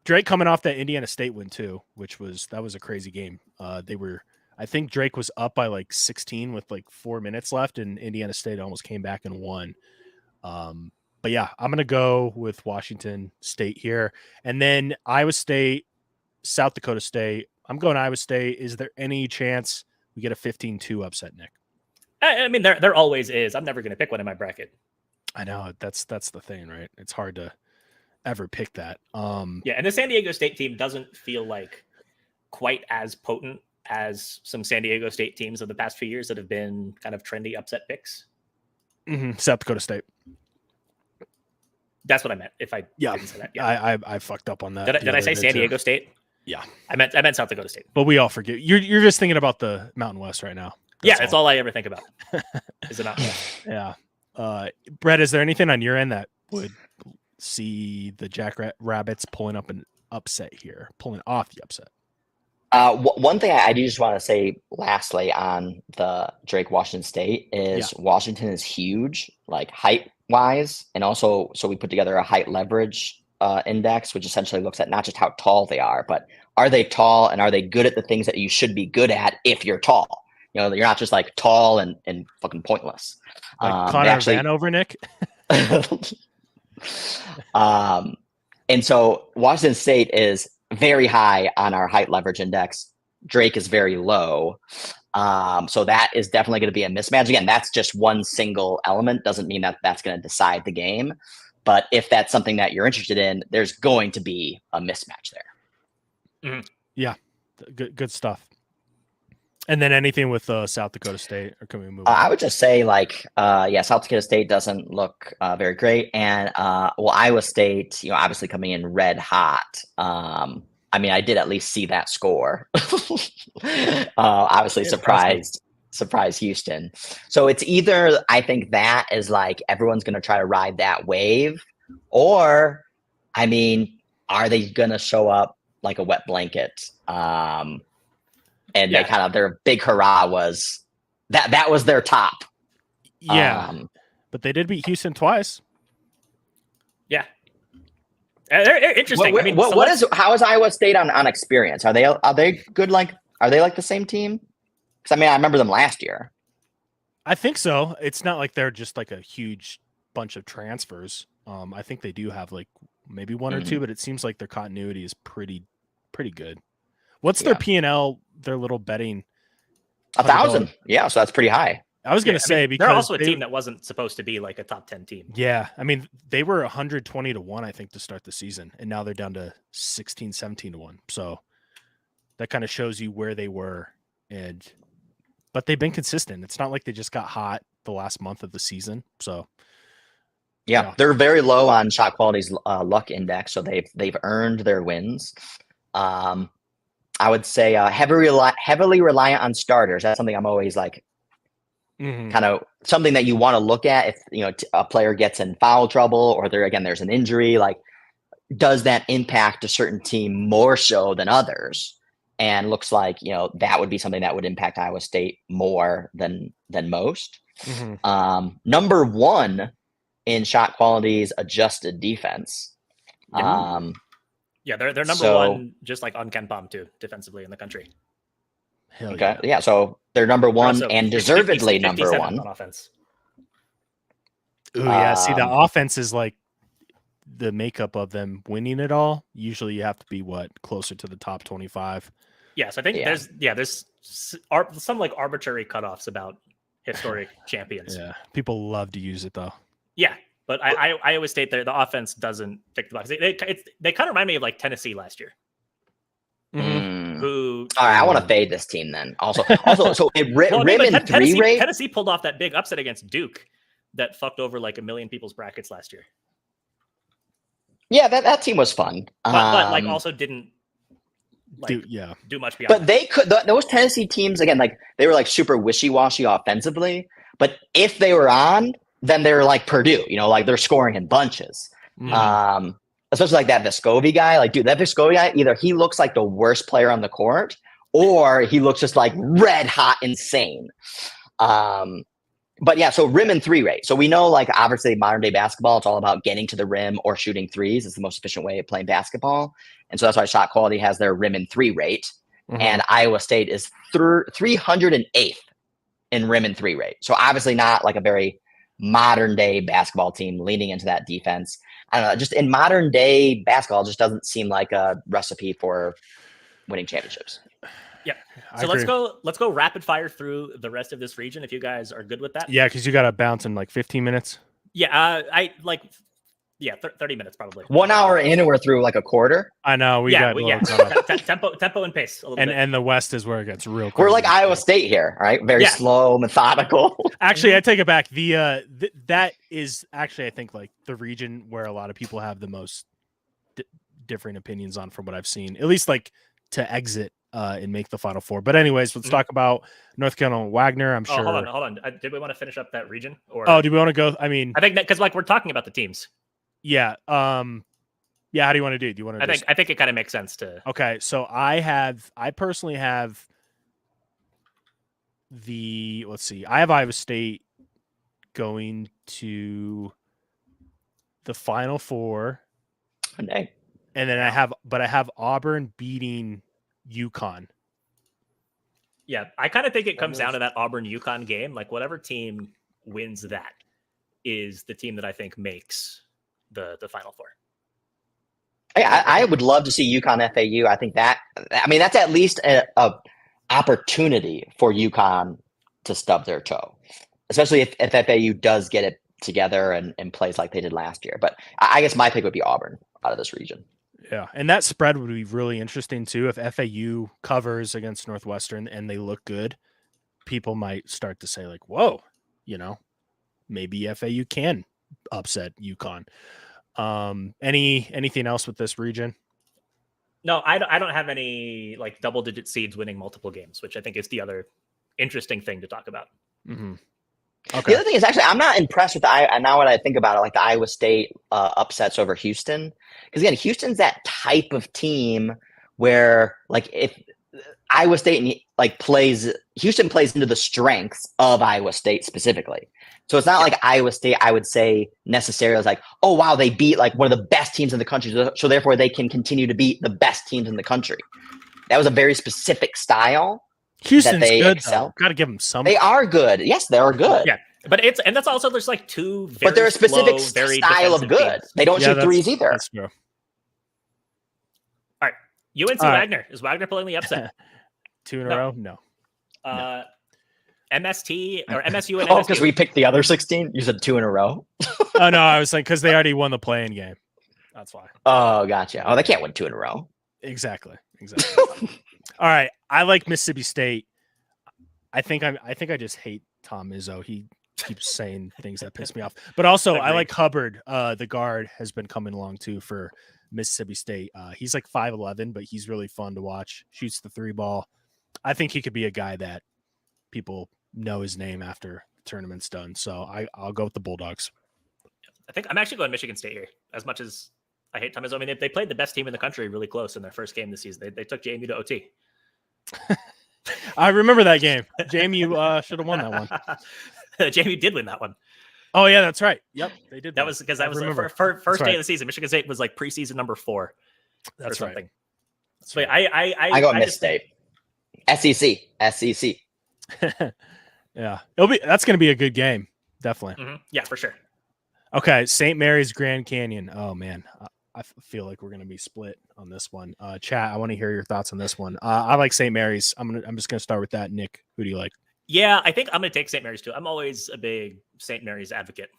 Drake coming off that Indiana State win too, that was a crazy game. I think Drake was up by like 16 with like 4 minutes left, and Indiana State almost came back and won. But yeah, I'm going to go with Washington State here. And then Iowa State, South Dakota State. I'm going Iowa State. Is there any chance we get a 15-2 upset, Nick? I mean, there always is. I'm never going to pick one in my bracket. I know. That's the thing, right? It's hard to ever pick that. Yeah, and the San Diego State team doesn't feel like quite as potent as some San Diego State teams of the past few years that have been kind of trendy upset picks. South Dakota State. That's what I meant. If I didn't say that, yeah. I fucked up on that. Did I say San Diego State? Yeah, I meant South Dakota State. But we all forget. You're just thinking about the Mountain West right now. That's all I ever think about. Is the Mountain West. Yeah. Brett, is there anything on your end that would see the Jackrabbits pulling off the upset? One thing I do just want to say lastly on the Drake Washington State is Washington is huge, like height wise. And also, so we put together a height leverage index, which essentially looks at not just how tall they are, but they tall and are they good at the things that you should be good at if you're tall? You're not just like tall and fucking pointless. Like Connor Vanover, Nick. And so Washington State is very high on our height leverage index. Drake is very low. So that is definitely going to be a mismatch. Again, that's just one single element. Doesn't mean that that's going to decide the game. But if that's something that you're interested in, there's going to be a mismatch there. Mm-hmm. Yeah. Good stuff. And then anything with South Dakota State, or can we move on? I would just say South Dakota State doesn't look very great. And Iowa State, obviously coming in red hot. I mean, I did at least see that score. Obviously surprised Houston. So it's either, I think that is like everyone's going to try to ride that wave, or, I mean, are they going to show up like a wet blanket? And they kind of, their big hurrah was that was their top. Yeah. But they did beat Houston twice. Yeah. They're interesting. How is Iowa State on experience? Are they good? Are they like the same team? Because I mean, I remember them last year. I think so. It's not like they're just like a huge bunch of transfers. I think they do have like maybe one or two, but it seems like their continuity is pretty good. What's their P&L? Their little betting 1,000. Yeah, so that's pretty high. I was going to say, because they're also a team that wasn't supposed to be like a top 10 team. Yeah. I mean, they were 120-1, I think, to start the season. And now they're down to 16, 17-1. So that kind of shows you where they were. But they've been consistent. It's not like they just got hot the last month of the season. So yeah. They're very low on shot quality's luck index. So they've earned their wins. I would say heavily reliant on starters. That's something I'm always like, kind of something that you want to look at if a player gets in foul trouble or there's an injury. Like, does that impact a certain team more so than others? And looks like that would be something that would impact Iowa State more than most. Number one in shot quality's adjusted defense. Yeah, they're number one, just like on Ken Palm too, defensively in the country. Hell yeah. So they're number one and deservedly number one on offense. Ooh, yeah. See, the offense is like the makeup of them winning it all. Usually, you have to be closer to the top 25. Yes, I think there's some like arbitrary cutoffs about historic champions. Yeah, people love to use it though. Yeah, but Iowa State, the offense doesn't tick the box. They kind of remind me of like Tennessee last year. Who? All right, I want to fade this team then. Also, so Well, Rim and three rate. Tennessee pulled off that big upset against Duke that fucked over like 1 million people's brackets last year. Yeah, that team was fun, but like also didn't do much beyond. But they could those Tennessee teams again, like they were like super wishy-washy offensively. But if they were on, then they're like Purdue, like they're scoring in bunches. Especially like that Vescovi guy. Like, dude, that Vescovi guy, either he looks like the worst player on the court, or he looks just like red hot insane. But yeah, so rim and three rate. So we know, like, obviously modern day basketball, it's all about getting to the rim or shooting threes. It's the most efficient way of playing basketball. And so that's why Shot Quality has their rim and three rate. And Iowa State is 308th in rim and three rate. So obviously not like a very modern day basketball team leaning into that defense. I don't know, just in modern day basketball, it just doesn't seem like a recipe for winning championships. Yeah. So let's go rapid fire through the rest of this region if you guys are good with that. Yeah, because you got to bounce in like 15 minutes. Yeah, 30 minutes probably. 1 hour in and we're through like a quarter. I know tempo and pace a little bit. And the West is where it gets real. We're like Iowa State here, right? Very slow, methodical. Actually, I take it back. That is actually, I think, like the region where a lot of people have the most differing opinions on, from what I've seen, at least like to exit and make the Final Four. But anyways, let's talk about North Carolina Wagner. I'm sure. Hold on. Did we want to finish up that region? Or do we want to go? I mean, I think that because like we're talking about the teams. Yeah. How do you want to do? Do you want to? I think it kind of makes sense to. Okay, so I personally have I have Iowa State going to the Final Four. Okay. And then I have Auburn beating UConn. Yeah, I kind of think it comes down to that Auburn-UConn game. Like whatever team wins that is the team that I think makes the Final Four. I would love to see UConn FAU. I think that's at least a opportunity for UConn to stub their toe, especially if FAU does get it together and plays like they did last year. But I guess my pick would be Auburn out of this region. Yeah, and that spread would be really interesting too. If FAU covers against Northwestern and they look good, people might start to say like, "Whoa, maybe FAU can upset UConn." Anything else with this region? No, I don't have any like double-digit seeds winning multiple games, which I think is the other interesting thing to talk about. Okay. The other thing is actually I'm not impressed with now when I think about it, like the Iowa State upsets over Houston, because again, Houston's that type of team where like if Iowa State Houston plays into the strengths of Iowa State specifically. So it's not like Iowa State, I would say necessarily is like, oh wow, they beat like one of the best teams in the country, so therefore they can continue to beat the best teams in the country. That was a very specific style. Houston's that they good. excel. Got to give them something. They are good. Yes, they are good. Yeah, but that's also there's like two very but they're a specific slow, very style of good. Teams. They don't shoot threes either. That's true. All right, UNC Wagner. Is Wagner pulling the upset? 2 in a row? No. MST or MSU and MSU. Because we picked the other 16? You said 2 in a row? Oh, no, I was like, because they already won the play-in game. That's why. Oh, gotcha. Oh, they can't win 2 in a row. Exactly. All right. I like Mississippi State. I think I just hate Tom Izzo. He keeps saying things that piss me off. But also, I like Hubbard. The guard has been coming along, too, for Mississippi State. He's like 5'11", but he's really fun to watch. Shoots the 3 ball. I think he could be a guy that people know his name after the tournament's done. So I'll go with the Bulldogs. I think I'm actually going Michigan State here. As much as I hate Tom Izzo, I mean, they played the best team in the country really close in their first game this season. They took JMU to OT. I remember that game. JMU should have won that one. JMU did win that one. Oh, yeah, that's right. Yep, they did. That was because that was the first day of the season. Michigan State was like preseason number 4. That's or something. Right. So I go Miss State. SEC. Yeah, that's going to be a good game. Definitely. Mm-hmm. Yeah, for sure. Okay, St. Mary's Grand Canyon. Oh man, I feel like we're going to be split on this one. Chat, I want to hear your thoughts on this one. I like St. Mary's. I'm just going to start with that. Nick, who do you like? Yeah, I think I'm going to take St. Mary's too. I'm always a big St. Mary's advocate.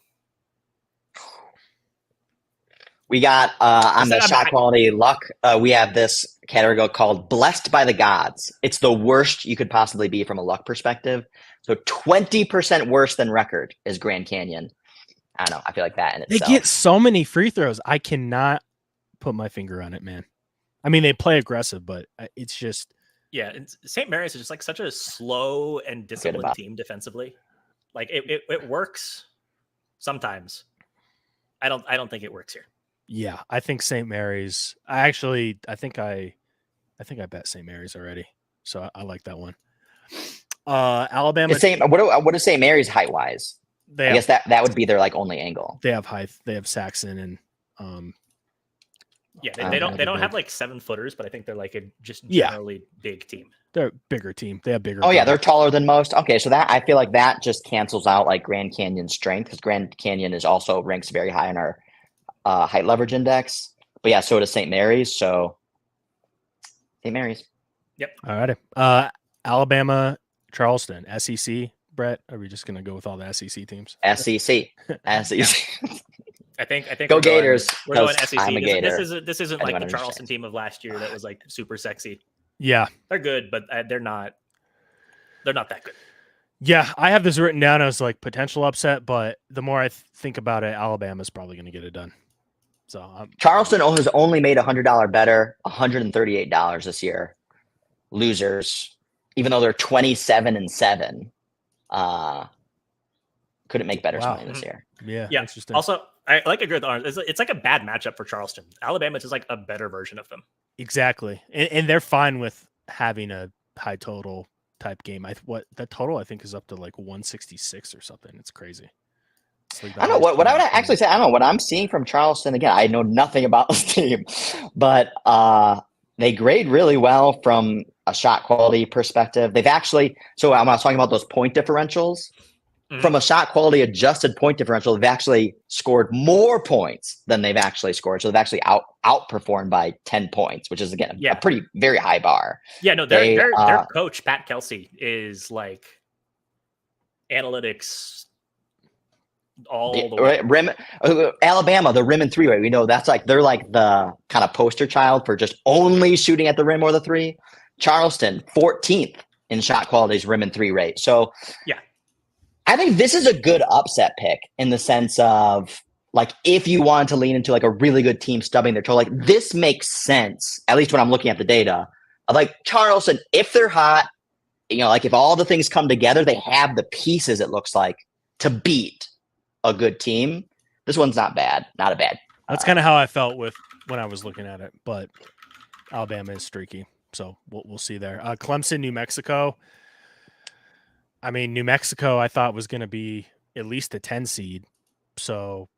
We got on the shot quality luck. We have this category called "Blessed by the Gods." It's the worst you could possibly be from a luck perspective. So 20% worse than record is Grand Canyon. I don't know. I feel like that in They itself. get so many free throws. I cannot put my finger on it, man. I mean, they play aggressive, but it's just. Yeah, and St. Mary's is just like such a slow and disciplined team defensively. Like it works sometimes. I don't think it works here. Yeah, I think St. Mary's. I think I bet St. Mary's already, so I like that one. Alabama. What is St. Mary's height wise? I guess that would be their like only angle. They have height. They have Saxon and yeah, they don't have like 7-footers, but I think they're like a just generally big team. They're a bigger team. They have bigger. Oh yeah, they're taller than most. Okay, so that I feel like that just cancels out like Grand Canyon's strength because Grand Canyon is also ranks very high in our height leverage index. But yeah, so does St. Mary's. So St. Mary's. Yep. All right. Alabama, Charleston, SEC. Brett, are we just gonna go with all the SEC teams? SEC. I think go Gators. We're going SEC. I'm a Gator. This isn't like the Charleston team of last year that was like super sexy. Yeah, they're good, but they're not that good. Yeah, I have this written down as like potential upset, but the more I think about it, Alabama's probably going to get it done. So Charleston has only made $100 better, $138 this year. Losers, even though they're 27-7, couldn't make better money this year. Yeah, interesting. Also, I like agree with Orange. It's like a bad matchup for Charleston. Alabama is just like a better version of them. Exactly, and they're fine with having a high total type game. The total I think is up to like 166 or something. It's crazy. Like I don't know what I would actually say. I don't know what I'm seeing from Charleston. Again, I know nothing about this team, but they grade really well from a shot quality perspective. They've actually, so I was talking about those point differentials. Mm-hmm. From a shot quality adjusted point differential, they've actually scored more points than they've actually scored. So they've actually outperformed by 10 points, which is again a pretty very high bar. Yeah, no, their coach Pat Kelsey is like analytics all the way. Rim, Alabama, the rim and three way. We know that's like they're like the kind of poster child for just only shooting at the rim or the three. Charleston 14th in shot quality's rim and three rate. So yeah. I think this is a good upset pick in the sense of like if you want to lean into like a really good team stubbing their toe, like this makes sense, at least when I'm looking at the data of like Charleston, if they're hot, like if all the things come together, they have the pieces, it looks like, to beat a good team. This one's not bad. Not a bad. That's kind of how I felt with when I was looking at it, but Alabama is streaky. So we'll see there. Clemson, New Mexico. I mean, New Mexico, I thought was going to be at least a 10 seed. So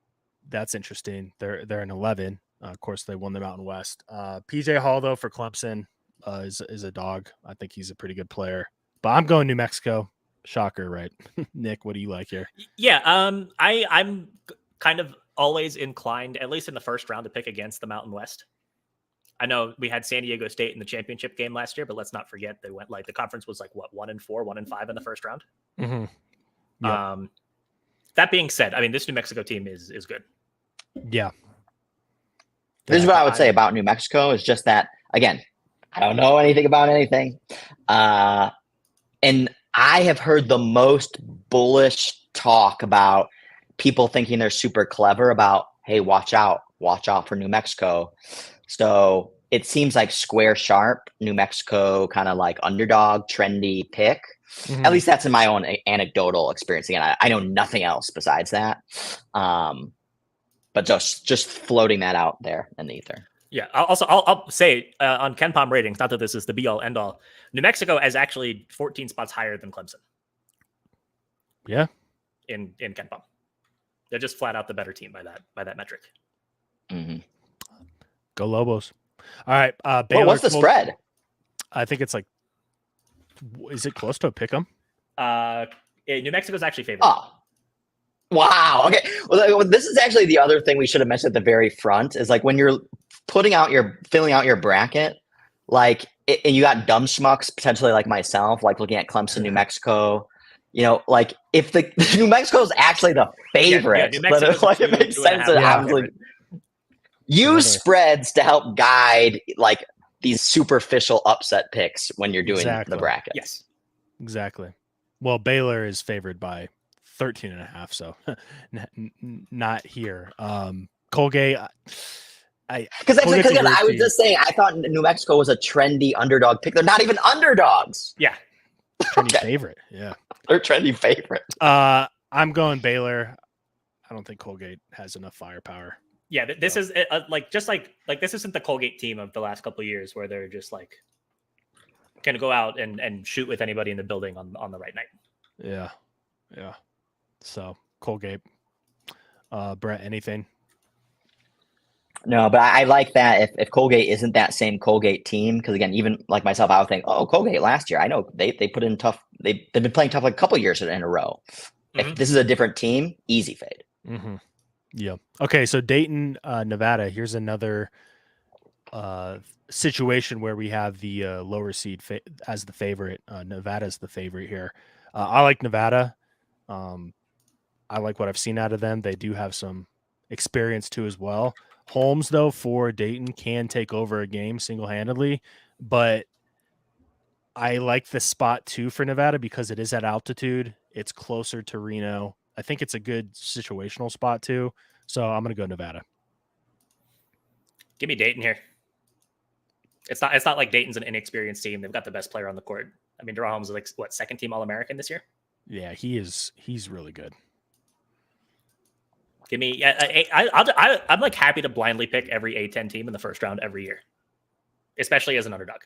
that's interesting. They're an 11. Of course, they won the Mountain West. PJ Hall, though, for Clemson is a dog. I think he's a pretty good player. But I'm going New Mexico. Shocker, right? Nick, what do you like here? Yeah, I'm kind of always inclined, at least in the first round, to pick against the Mountain West. I know we had San Diego State in the championship game last year, but let's not forget they went like the conference was like what 1-4, 1-5 in the first round. Mm-hmm. Yep. That being said, I mean this New Mexico team is good. Yeah. This is what I would say about New Mexico is just that again, I don't know anything about anything, and I have heard the most bullish talk about people thinking they're super clever about hey, watch out for New Mexico. So it seems like square sharp, New Mexico, kind of like underdog, trendy pick. Mm-hmm. At least that's in my own anecdotal experience. Again, I know nothing else besides that. But just floating that out there in the ether. Yeah. I'll say on KenPom ratings, not that this is the be all end all, New Mexico is actually 14 spots higher than Clemson. Yeah. In KenPom, they're just flat out the better team by that metric. Mm-hmm. Go Lobos. All right. Baylor, what's the spread? I think it's like, is it close to a pick 'em? New Mexico's actually favored. Oh, wow. Okay. Well, this is actually the other thing we should have mentioned at the very front is like when you're filling out your bracket, like, and you got dumb schmucks potentially like myself, like looking at Clemson, New Mexico, like if the New Mexico is actually the favorite, New Mexico's like it two- makes two and a sense half that Yeah. obviously use spreads to help guide like these superficial upset picks when you're doing Exactly. the bracket. Yes. Exactly. Well, Baylor is favored by 13.5, so not here. Colgate, Because Colgate's a again, weird I was team. just saying, I thought New Mexico was a trendy underdog pick. They're not even underdogs. Yeah. Trendy Okay. favorite. Yeah. They're trendy favorite. I'm going Baylor. I don't think Colgate has enough firepower. Yeah, this is like this isn't the Colgate team of the last couple of years where they're just like going to go out and shoot with anybody in the building on the right night. Yeah. Yeah. So Colgate. Brett, anything? No, but I like that if Colgate isn't that same Colgate team, because again, even like myself, I would think, oh, Colgate last year. I know they put in tough. They've been playing tough like a couple years in a row. If this is a different team, easy fade. Mm-hmm. Yeah. Okay. So Dayton, Nevada. Here's another situation where we have the lower seed as the favorite. Nevada's the favorite here. I like Nevada. I like what I've seen out of them. They do have some experience too as well. Holmes, though, for Dayton can take over a game single-handedly, but I like the spot too for Nevada because it is at altitude. It's closer to Reno. I think it's a good situational spot too. So I'm going to go Nevada. Give me Dayton here. It's not like Dayton's an inexperienced team. They've got the best player on the court. I mean, Deron Holmes is like what, second team All-American this year? Yeah, he's really good. Give me. I'm like happy to blindly pick every A10 team in the first round every year, especially as an underdog.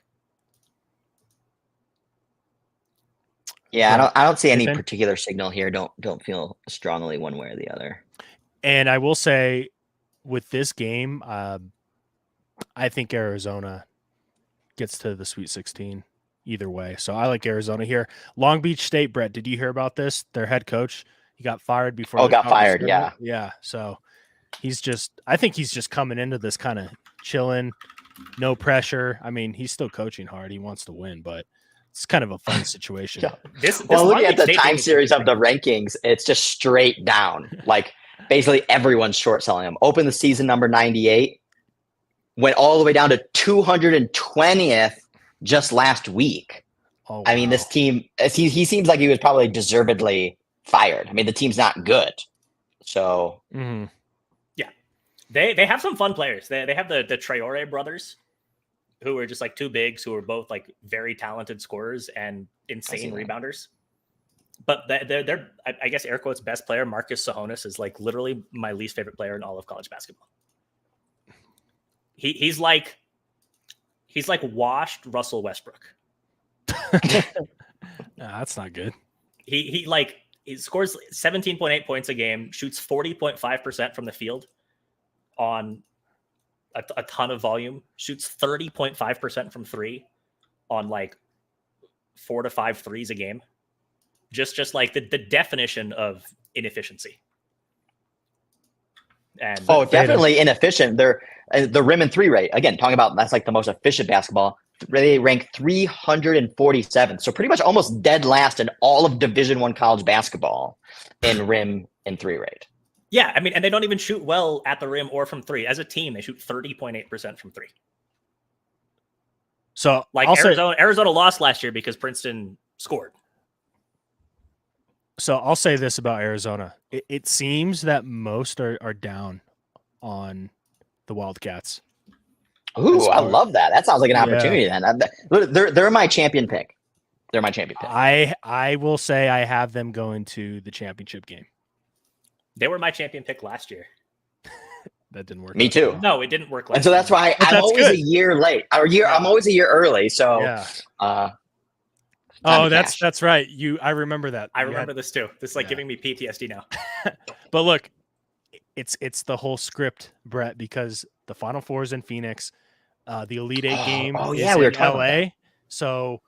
Yeah, I don't see any particular signal here. Don't feel strongly one way or the other. And I will say, with this game, I think Arizona gets to the Sweet 16 either way. So I like Arizona here. Long Beach State, Brett, did you hear about this? Their head coach, he got fired before. Oh, got fired. Yeah. Yeah. So I think he's just coming into this kind of chilling, no pressure. I mean, he's still coaching hard. He wants to win, but it's kind of a fun situation. Yeah. Well, looking at the time series of the rankings, it's just straight down. Like basically everyone's short selling him. Opened the season number 98, went all the way down to 220th just last week. Oh, wow. I mean, this team, he seems like he was probably deservedly fired. I mean, the team's not good. So, yeah, they have some fun players. They have the Traore brothers, who are just like two bigs, who are both like very talented scorers and insane rebounders. But they're I guess air quotes best player, Marcus Sahonis, is like literally my least favorite player in all of college basketball. He's like washed Russell Westbrook. That's not good. He scores 17.8 points a game, shoots 40.5% from the field on a ton of volume, shoots 30.5% from three on like 4 to 5 threes a game. Just like the definition of inefficiency. And definitely inefficient. They're the rim and three rate. Again, talking about that's like the most efficient basketball. They rank 347th. So pretty much almost dead last in all of Division I college basketball in rim and three rate. Yeah, I mean, and they don't even shoot well at the rim or from three. As a team, they shoot 30.8% from three. So like Arizona lost last year because Princeton scored. So I'll say this about Arizona. It seems that most are down on the Wildcats. Ooh, I love that. That sounds like an opportunity then. They're my champion pick. They're my champion pick. I will say I have them going to the championship game. They were my champion pick last year. That didn't work. Me too. No, it didn't work last and so that's why I'm always a year late. I'm always a year early. So yeah. That's right. I remember that. I remember this too. This is giving me PTSD now. But look, it's the whole script, Brett, because the Final Four is in Phoenix. The Elite Eight game is in LA. So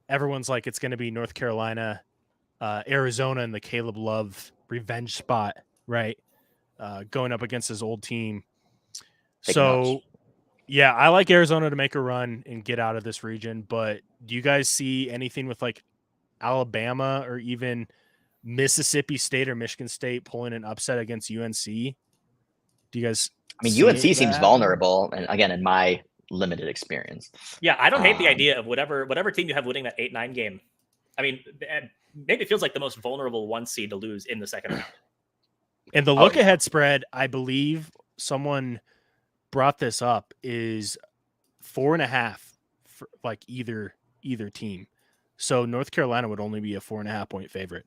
everyone's like, it's going to be North Carolina, Arizona, and the Caleb Love revenge spot, right? Going up against his old team. Yeah, I like Arizona to make a run and get out of this region. But do you guys see anything with like Alabama or even Mississippi State or Michigan State pulling an upset against UNC. Do you guys? I mean, see UNC that seems happening? vulnerable, and again, in my limited experience. Yeah, I don't hate the idea of whatever team you have winning that 8-9 game. I mean, maybe it feels like the most vulnerable 1 seed to lose in the second round. And the look ahead spread, I believe someone brought this up, is 4.5 for like either team. So North Carolina would only be a 4.5 point favorite.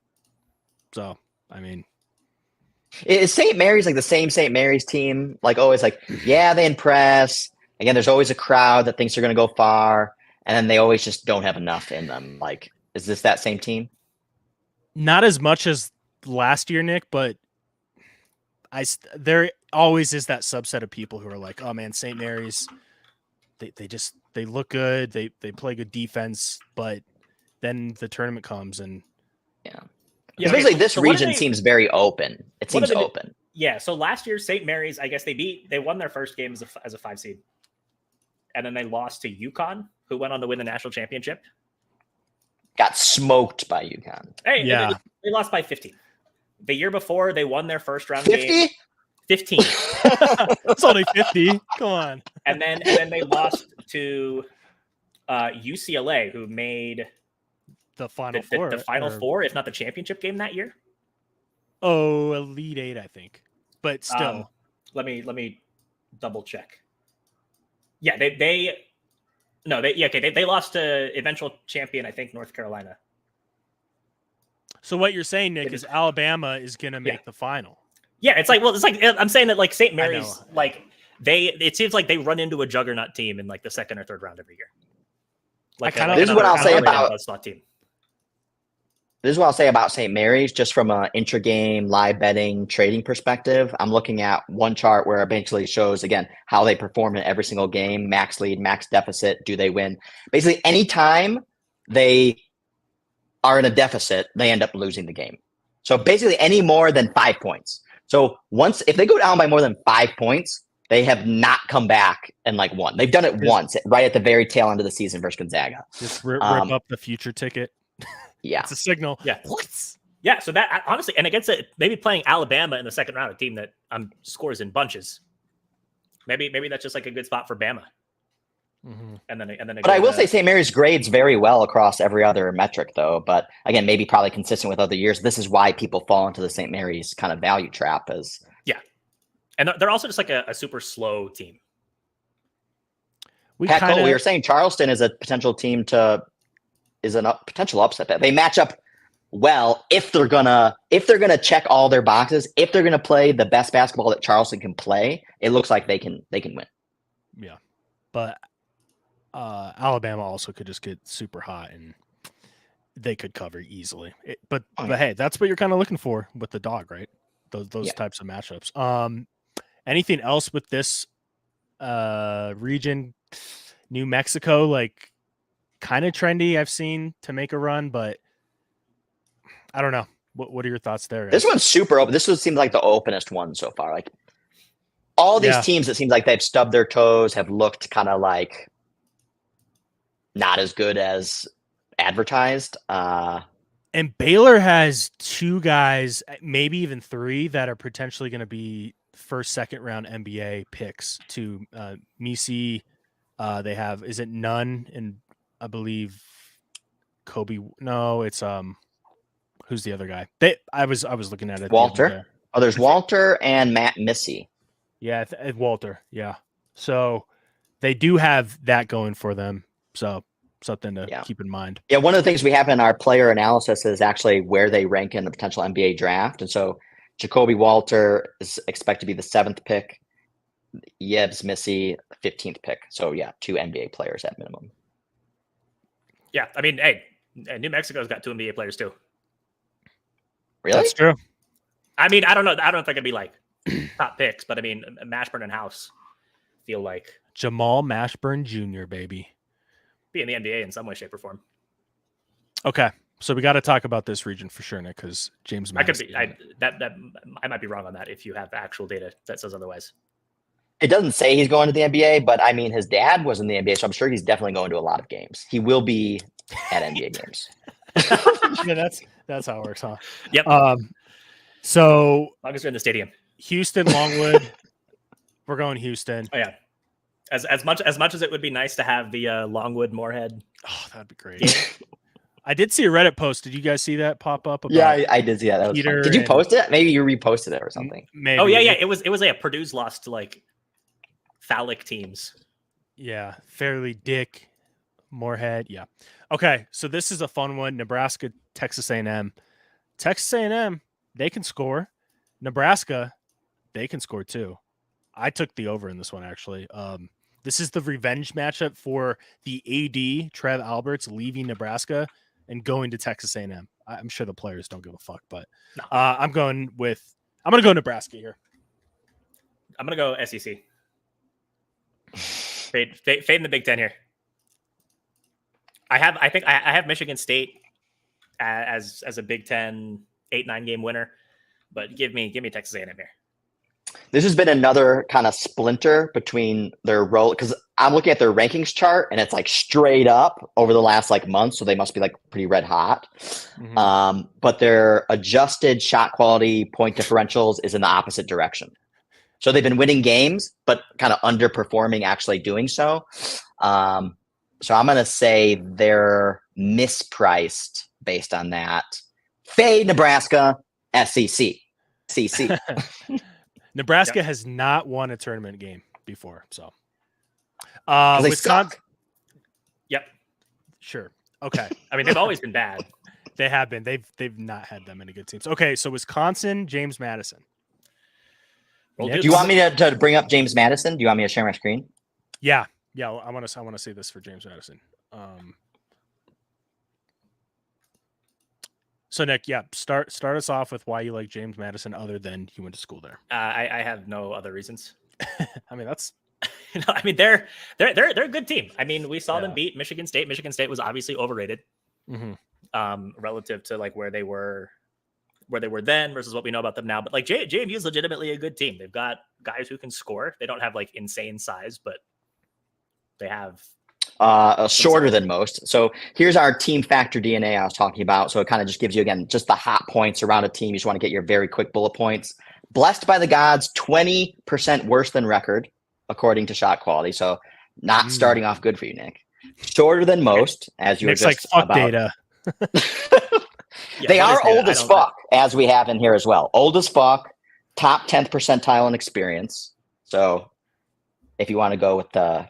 So, I mean, is St. Mary's like the same St. Mary's team? Like always, like, yeah, they impress. Again, there's always a crowd that thinks they're going to go far, and then they always just don't have enough in them. Like, is this that same team? not as much as last year, Nick, but there always is that subset of people who are like, oh man, St. Mary's, they look good, they play good defense, but then the tournament comes and Yeah. Yeah, Basically, okay, this so what region did they- seems very open. It what seems did they- open. Yeah, so last year St. Mary's, I guess they won their first game as a 5 seed, and then they lost to UConn, who went on to win the national championship. Got smoked by UConn. Hey, Yeah. they lost by 50. The year before, they won their first round game 50? 15, it's only 50. Come on. and then they lost to UCLA, who made The final four. the final or- four, if not the championship game that year. Oh, Elite Eight, I think. But still. Let me double check. Yeah, they lost to eventual champion, I think, North Carolina. So what you're saying, Nick, is Alabama is going to make the final. Yeah, it's like I'm saying that like St. I Mary's, know. like it seems like they run into a juggernaut team in like the second or third round every year. Like This is what I'll say about slot team. This is what I'll say about St. Mary's, just from an intra-game live betting trading perspective. I'm looking at one chart where it basically shows, again, how they perform in every single game, max lead, max deficit, do they win? Basically, anytime they are in a deficit, they end up losing the game. So basically, any more than 5 points. So if they go down by more than 5 points, they have not come back and like won. They've done it once, right at the very tail end of the season versus Gonzaga. Just rip up the future ticket. Yeah. It's a signal. Yeah. Yeah, so that honestly, and against maybe playing Alabama in the second round, a team that scores in bunches. Maybe that's just like a good spot for Bama. Mm-hmm. And then. But I will say St. Mary's grades very well across every other metric, though. But again, maybe probably consistent with other years. This is why people fall into the St. Mary's kind of value trap. And they're also just like a super slow team. We were saying Charleston is a potential team potential upset bet. They match up well if they're gonna check all their boxes. If they're gonna play the best basketball that Charleston can play, it looks like they can win. Yeah, but Alabama also could just get super hot and they could cover easily. But hey, that's what you're kind of looking for with the dog, right? Those types of matchups. Anything else with this region? New Mexico, like, kind of trendy. I've seen to make a run, but I don't know. What are your thoughts there? This one's super open. This seems like the openest one so far. Like all these teams, it seems like they've stubbed their toes, have looked kind of like not as good as advertised. And Baylor has 2 guys, maybe even 3, that are potentially going to be first, second round NBA picks to Misi. They have, is it Nunn? And I believe Kobe. No, it's who's the other guy? I was looking at it. Walter. Oh, there's Walter and Matt Missy. Yeah, Walter. Yeah. So they do have that going for them. So something to keep in mind. Yeah, one of the things we have in our player analysis is actually where they rank in the potential NBA draft. And so Jacoby Walter is expected to be the 7th pick. Yebs Missy, 15th pick. So, 2 NBA players at minimum. Yeah, I mean, hey, New Mexico's got 2 NBA players too. Really? That's true. I mean, I don't know if they're going to be like top picks, but I mean, Mashburn and House feel like Jamal Mashburn Jr., baby. Be in the NBA in some way, shape, or form. Okay, so we got to talk about this region for sure, Nick, because James. I might be wrong on that if you have actual data that says otherwise. It doesn't say he's going to the NBA, but I mean, his dad was in the NBA, so I'm sure he's definitely going to a lot of games. He will be at NBA games. Yeah, That's how it works, huh? Yep. So As long as you're in the stadium. Houston, Longwood. We're going Houston. Oh yeah. As much as it would be nice to have the Longwood Moorhead. Oh, that'd be great. I did see a Reddit post. Did you guys see that pop up? About Yeah, I did see that. That was fun. Did you post it? Maybe you reposted it or something. Maybe. Oh yeah. It was Purdue's lost to like phallic teams. Yeah, Fairleigh, Dick, Moorhead. Yeah. Okay, so this is a fun one. Nebraska, Texas A&M. Texas A&M, they can score. Nebraska, they can score too. I took the over in this one actually. This is the revenge matchup for the AD Trev Alberts leaving Nebraska and going to Texas A&M. I'm sure the players don't give a fuck, but I'm going to go Nebraska here. I'm gonna go SEC. Fade in the Big Ten here. I have Michigan State as a Big Ten 8-9 game winner, but give me Texas A&M here. This has been another kind of splinter between their role, because I'm looking at their rankings chart and it's like straight up over the last like month, so they must be like pretty red hot. Mm-hmm. But their adjusted shot quality point differentials is in the opposite direction. So they've been winning games, but kind of underperforming actually doing so. So I'm going to say they're mispriced based on that. Fade Nebraska, SEC. CC. Nebraska has not won a tournament game before, so they Wisconsin. suck. Yep. Sure. Okay. I mean, they've always been bad. They have been. They've not had that many good teams. Okay, so Wisconsin, James Madison. Do you want me to bring up James Madison? Do you want me to share my screen? Yeah. I want to see this for James Madison. So Nick, start us off with why you like James Madison, other than he went to school there. I have no other reasons. I mean, that's. They're a good team. I mean, we saw them beat Michigan State. Michigan State was obviously overrated, relative to like where they were then versus what we know about them now. But like JMU is legitimately a good team. They've got guys who can score. They don't have like insane size, but they have shorter than most. So here's our team factor DNA I was talking about. So it kind of just gives you, again, just the hot points around a team. You just want to get your very quick bullet points. Blessed by the gods, 20% worse than record, according to shot quality. So not starting off good for you, Nick. Shorter than most, as you Nick's were just like, fuck about. Data. They are old as fuck, as we have in here as well. Old as fuck, top 10th percentile in experience. So if you want to go with the,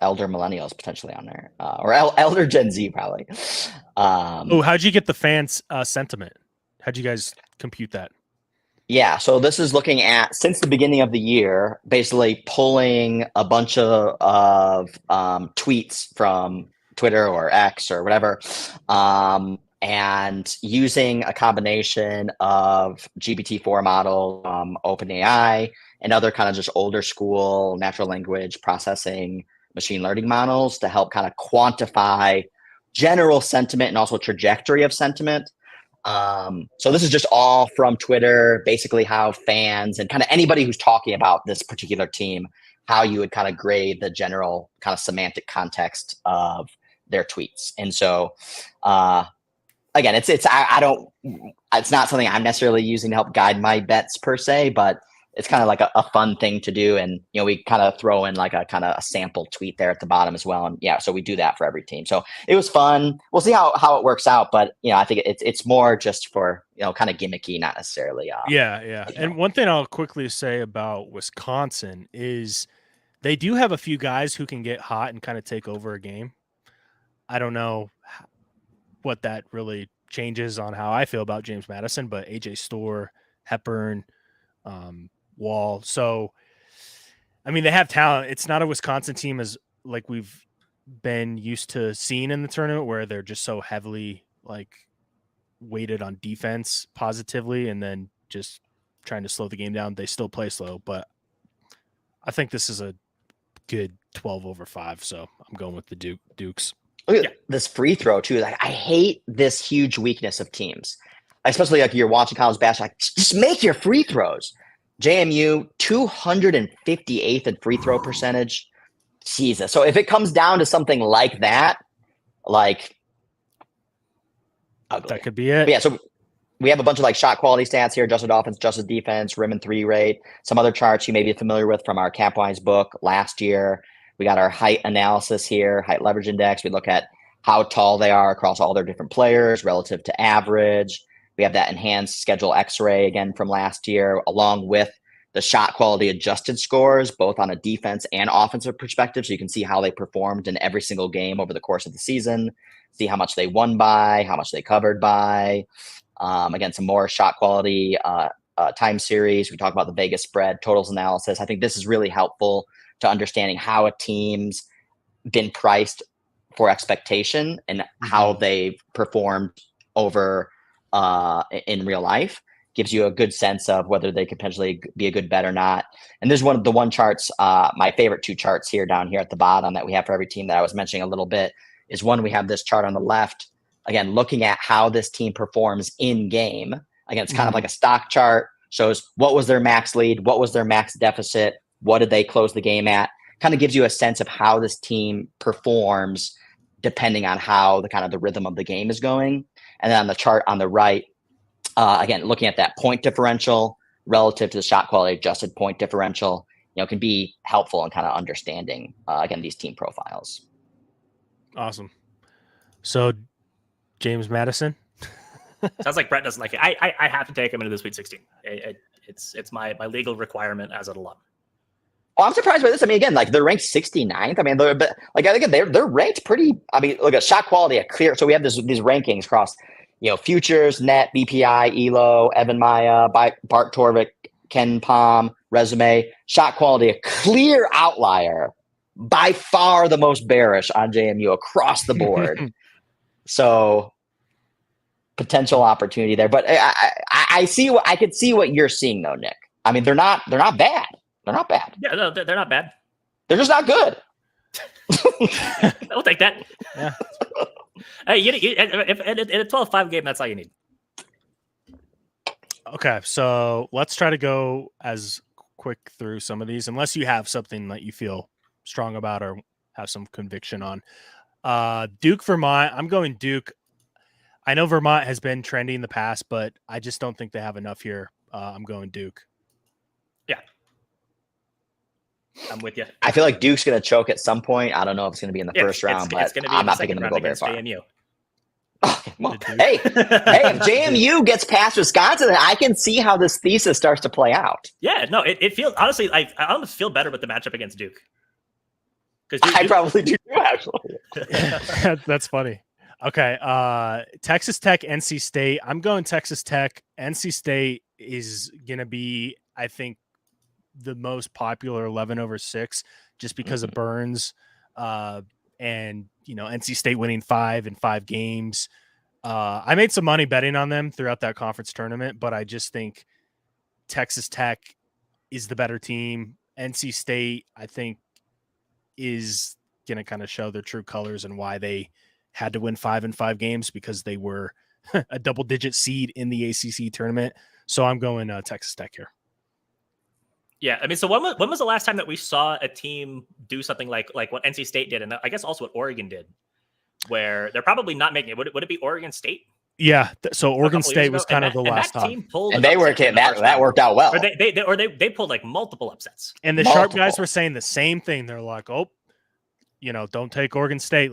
elder millennials potentially on there, or elder Gen Z probably. How'd you get the fans' sentiment? How'd you guys compute that? Yeah, so this is looking at, since the beginning of the year, basically pulling a bunch of tweets from Twitter or X or whatever, and using a combination of GPT-4 model, OpenAI, and other kind of just older school natural language processing machine learning models to help kind of quantify general sentiment and also trajectory of sentiment. So this is just all from Twitter, basically how fans and kind of anybody who's talking about this particular team, how you would kind of grade the general kind of semantic context of their tweets. And so, again, it's not something I'm necessarily using to help guide my bets per se, but it's kind of like a fun thing to do. And, we kind of throw in like a kind of a sample tweet there at the bottom as well. And so we do that for every team. So it was fun. We'll see how it works out. But, I think it's more just for, kind of gimmicky, not necessarily. Yeah. And one thing I'll quickly say about Wisconsin is they do have a few guys who can get hot and kind of take over a game. I don't know what that really changes on how I feel about James Madison, but AJ Storr, Hepburn, Wall. So, I mean, they have talent. It's not a Wisconsin team as like we've been used to seeing in the tournament, where they're just so heavily like weighted on defense positively and then just trying to slow the game down. They still play slow, but I think this is a good 12/5. So I'm going with the Dukes. Look at this free throw too. Like, I hate this huge weakness of teams, especially like you're watching college basketball. Like, just make your free throws. JMU 258th in free throw percentage. Jesus. So if it comes down to something like that, like ugly. That could be it. But yeah, so we have a bunch of like shot quality stats here: adjusted offense, adjusted defense, rim and three rate. Some other charts you may be familiar with from our Capwise book last year. We got our height analysis here, height leverage index. We look at how tall they are across all their different players relative to average. We have that enhanced schedule X-ray again from last year, along with the shot quality adjusted scores, both on a defense and offensive perspective. So you can see how they performed in every single game over the course of the season, see how much they won by, how much they covered by. Again, some more shot quality time series. We talk about the Vegas spread, totals analysis. I think this is really helpful to understanding how a team's been priced for expectation and how they've performed over in real life. Gives you a good sense of whether they could potentially be a good bet or not. And there's one charts, my favorite two charts here down here at the bottom that we have for every team that I was mentioning a little bit is one, we have this chart on the left, again, looking at how this team performs in game. Again, it's kind of like a stock chart, shows what was their max lead, what was their max deficit, what did they close the game at, kind of gives you a sense of how this team performs depending on how the kind of the rhythm of the game is going. And then on the chart on the right, again, looking at that point differential relative to the shot quality adjusted point differential, can be helpful in kind of understanding, again, these team profiles. Awesome. So James Madison. Sounds like Brett doesn't like it. I have to take him into the Sweet 16. It's my legal requirement as an alum. Oh, I'm surprised by this. I mean, again, like they're ranked 69th. I mean, they're ranked pretty. I mean, look at shot quality, a clear. So we have these rankings across, futures, net, BPI, ELO, Evan Maya, Bart Torvik, Ken Palm, resume, shot quality, a clear outlier, by far the most bearish on JMU across the board. So potential opportunity there, but I could see what you're seeing though, Nick. I mean, they're not bad. They're not bad. Yeah, no, they're not bad. They're just not good. I'll take that. Yeah. Hey, if in a 12-5 game, that's all you need. Okay, so let's try to go as quick through some of these, unless you have something that you feel strong about or have some conviction on. Duke, Vermont. I'm going Duke. I know Vermont has been trendy in the past, but I just don't think they have enough here. I'm going Duke. Yeah. I'm with you. I feel like Duke's going to choke at some point. I don't know if it's going to be in the first round, but I'm not picking them to go very far. JMU. Hey, if JMU gets past Wisconsin, I can see how this thesis starts to play out. Yeah, no, it feels, honestly, I almost feel better with the matchup against Duke. I probably do, actually. That's funny. Okay, Texas Tech, NC State. I'm going Texas Tech. NC State is going to be, I think, the most popular 11/6 just because of Burns and NC State winning 5 in 5 games. I made some money betting on them throughout that conference tournament, but I just think Texas Tech is the better team. NC State, I think, is going to kind of show their true colors and why they had to win 5 in 5 games, because they were a double-digit seed in the ACC tournament. So I'm going Texas Tech here. Yeah, I mean, so when was the last time that we saw a team do something like what NC State did, and I guess also what Oregon did, where they're probably not making it? Would it be Oregon State? Yeah, so Oregon State was kind of the last time. And they worked that worked out well. Or they pulled like multiple upsets. And the Sharp guys were saying the same thing. They're like, oh, don't take Oregon State,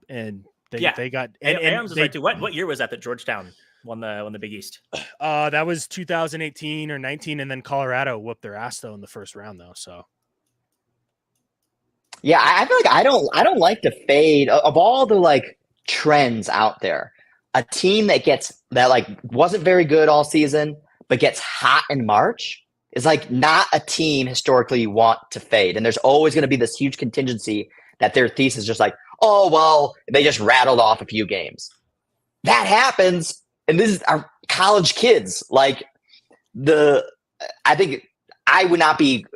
and they got. And Adams was right too. What year was that Georgetown won the Big East? That was 2018 or 19, and then Colorado whooped their ass though in the first round though. So yeah, I feel like I don't like to fade of all the trends out there. A team that wasn't very good all season but gets hot in March is not a team historically you want to fade. And there's always going to be this huge contingency that their thesis is just oh well, they just rattled off a few games. That happens. And this is our college kids. I think I would not be.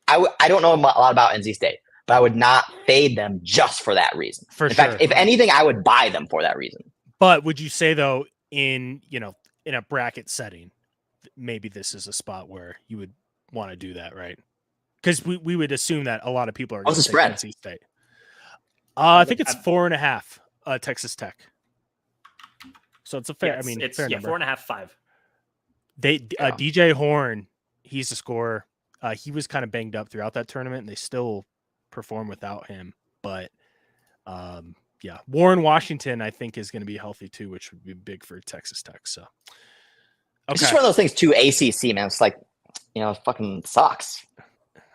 I don't know a lot about NC State, but I would not fade them just for that reason. In fact, if anything, I would buy them for that reason. But would you say though, in a bracket setting, maybe this is a spot where you would want to do that, right? Because we would assume that a lot of people are going to take NC State. I think it's 4.5. Texas Tech. So it's a fair. Yeah, I mean, it's fair number. 4.5, 5. DJ Horn, he's a scorer. He was kind of banged up throughout that tournament, and they still perform without him. But yeah, Warren Washington, I think, is going to be healthy too, which would be big for Texas Tech. So It's just one of those things too. ACC, man, it's like, it fucking sucks.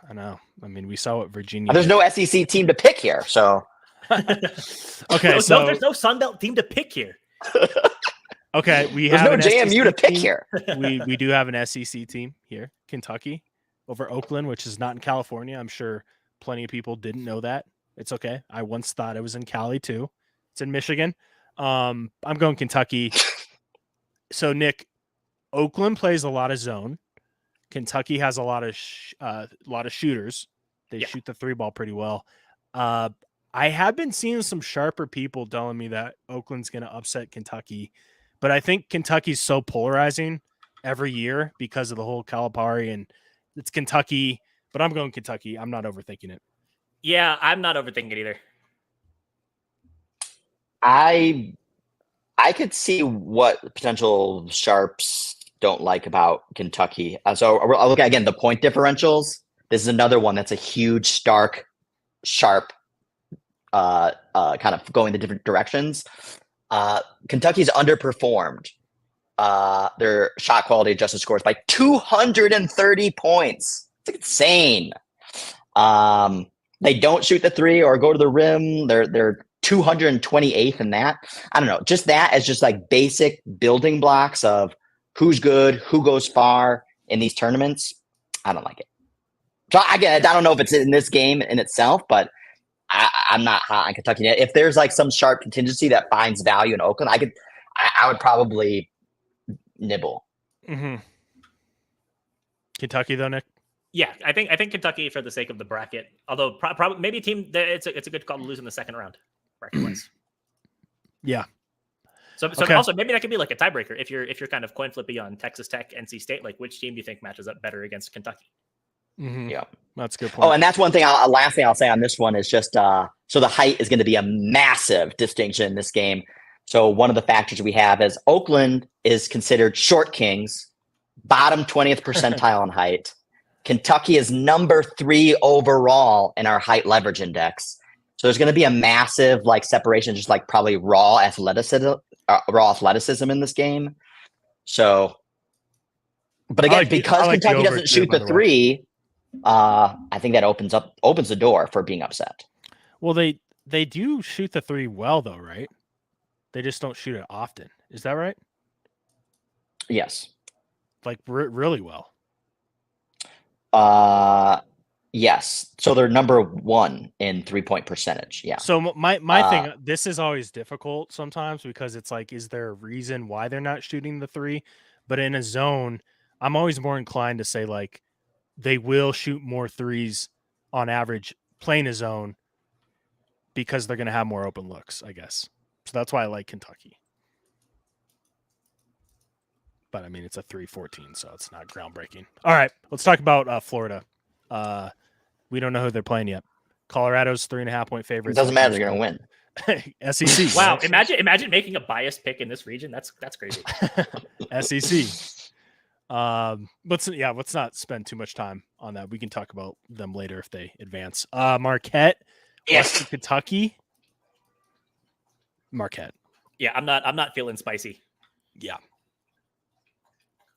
I know. I mean, we saw what Virginia. There's no SEC team to pick here, so okay. So there's no Sun Belt team to pick here. Okay, there's no JMU to pick team. here. We do have an SEC team here, Kentucky, over Oakland, which is not in California. I'm sure plenty of people didn't know that. It's okay. I once thought it was in Cali too. It's in Michigan. I'm going Kentucky. So Nick, Oakland plays a lot of zone. Kentucky has a lot of shooters. They shoot the 3 ball pretty well. I have been seeing some sharper people telling me that Oakland's going to upset Kentucky, but I think Kentucky's so polarizing every year because of the whole Calipari, and it's Kentucky, but I'm going Kentucky. I'm not overthinking it. Yeah, I'm not overthinking it either. I could see what potential sharps don't like about Kentucky. So I'll look at, again, the point differentials. This is another one that's a huge, stark, sharp, kind of going the different directions. Kentucky's underperformed their shot quality adjusted scores by 230 points. It's insane. They don't shoot the 3 or go to the rim. They're 228th in that. I don't know. Just that as just like basic building blocks of who's good, who goes far in these tournaments. I don't like it. So I don't know if it's in this game in itself, but I'm not hot on Kentucky. If there's like some sharp contingency that finds value in Oakland, I would probably nibble. Mm-hmm. Kentucky though, Nick? Yeah, I think Kentucky for the sake of the bracket. Although probably maybe a team that it's a good call to lose in the second round, bracket-wise. Yeah. So Okay. Also maybe that could be like a tiebreaker if you're kind of coin flippy on Texas Tech, NC State. Like, which team do you think matches up better against Kentucky? Mm-hmm. Yeah, that's a good point. Oh, and that's one thing. Last thing I'll say on this one is just so the height is going to be a massive distinction in this game. So one of the factors we have is Oakland is considered short kings, bottom 20th percentile in height. Kentucky is number 3 overall in our height leverage index. So there's going to be a massive like separation, just like probably raw athleticism in this game. So, but again, because Kentucky doesn't shoot the 3, I think that opens the door for being upset. Well, they do shoot the 3 well though, right? They just don't shoot it often. Is that right? Yes. Like really well. Yes. So they're number 1 in 3-point percentage. Yeah. So my thing, this is always difficult sometimes because it's like, is there a reason why they're not shooting the 3? But in a zone, I'm always more inclined to say like they will shoot more 3s on average playing a zone because they're going to have more open looks, I guess. So that's why I like Kentucky. But I mean, it's a 3-14, so it's not groundbreaking. All right, let's talk about Florida. We don't know who they're playing yet. Colorado's 3.5-point favorite. It doesn't matter; they're going to win. SEC. Wow! Right? Imagine making a biased pick in this region. That's crazy. SEC. Let's not spend too much time on that. We can talk about them later if they advance. Marquette, Western Kentucky. Marquette. Yeah, I'm not feeling spicy. Yeah.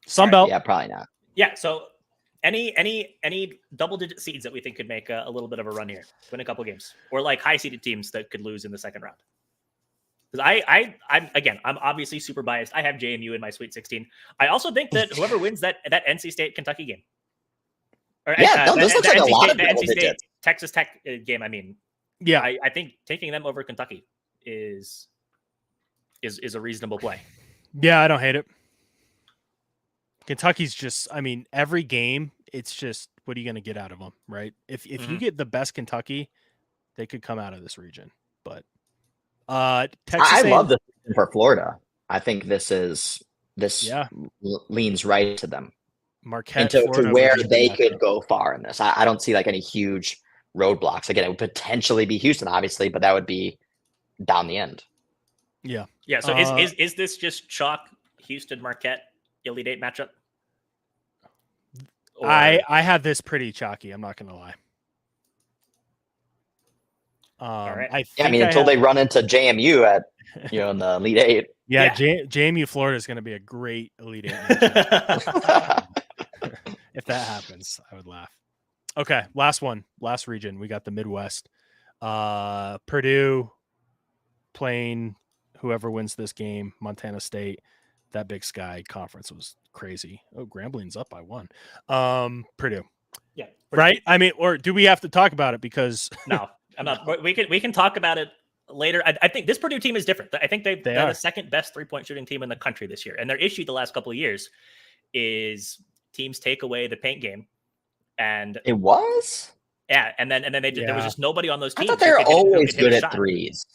Sunbelt. Yeah, probably not. Yeah. So any double-digit seeds that we think could make a little bit of a run here, win a couple games, or like high-seeded teams that could lose in the second round. Because I'm obviously super biased. I have JMU in my Sweet 16. I also think that whoever wins that NC State Kentucky game, this looks like a lot of double NC State digits. Texas Tech game. I mean, yeah, I think taking them over Kentucky is a reasonable play. Yeah, I don't hate it. Kentucky's just, I mean, every game, it's just, what are you going to get out of them, right? If you get the best Kentucky, they could come out of this region. But Texas I love this for Florida. I think this leans right to them. Marquette, and Florida, to where Virginia, they could go far in this. I don't see like any huge roadblocks. Again, it would potentially be Houston, obviously, but that would be down the end. Yeah. Yeah. So is this just chalk Houston Marquette Elite Eight matchup? Or... I have this pretty chalky. I'm not going to lie. All right. I mean, until they run into JMU at in the Elite Eight. Yeah. JMU Florida is going to be a great Elite Eight matchup. If that happens, I would laugh. Okay, last region. We got the Midwest. Purdue playing whoever wins this game, Montana State. That Big Sky conference was crazy. Oh, Grambling's up by 1. Purdue. Yeah. Right? I mean, or do we have to talk about it? Because no, I'm not. We can talk about it later. I think this Purdue team is different. I think they're the second best 3-point shooting team in the country this year. And their issue the last couple of years is teams take away the paint game. And it was? Yeah, and then there was just nobody on those teams. I thought they were always good at threes.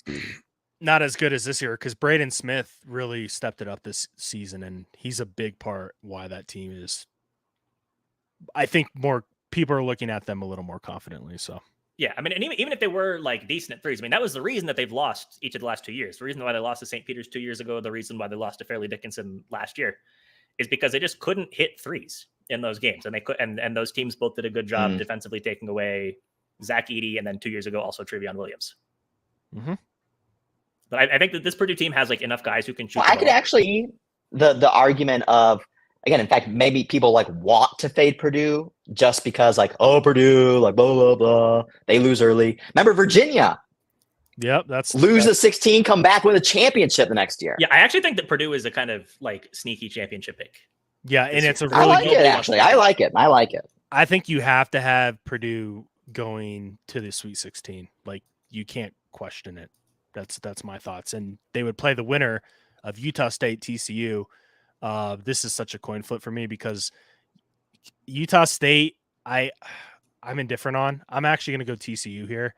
Not as good as this year, because Braden Smith really stepped it up this season, and he's a big part why that team is. I think more people are looking at them a little more confidently. So yeah, I mean, and even if they were like decent at threes, I mean, that was the reason that they've lost each of the last 2 years. The reason why they lost to St. Peter's 2 years ago, the reason why they lost to Fairleigh Dickinson last year, is because they just couldn't hit threes in those games, and they could, and those teams both did a good job defensively taking away Zach Edey, and then 2 years ago also Trevion Williams. Mm-hmm. But I think that this Purdue team has like enough guys who can shoot. Well, I could actually the argument of, again, in fact, maybe people like want to fade Purdue just because like, oh, Purdue, like blah blah blah, they lose early. Remember Virginia? Yep, that's the 16, come back with a championship the next year. Yeah, I actually think that Purdue is a kind of like sneaky championship pick. Yeah, and it's a really I like it actually. I like it. I think you have to have Purdue going to the Sweet 16. Like, you can't question it. That's my thoughts. And they would play the winner of Utah State TCU. This is such a coin flip for me because Utah State, I'm indifferent on. I'm actually going to go TCU here.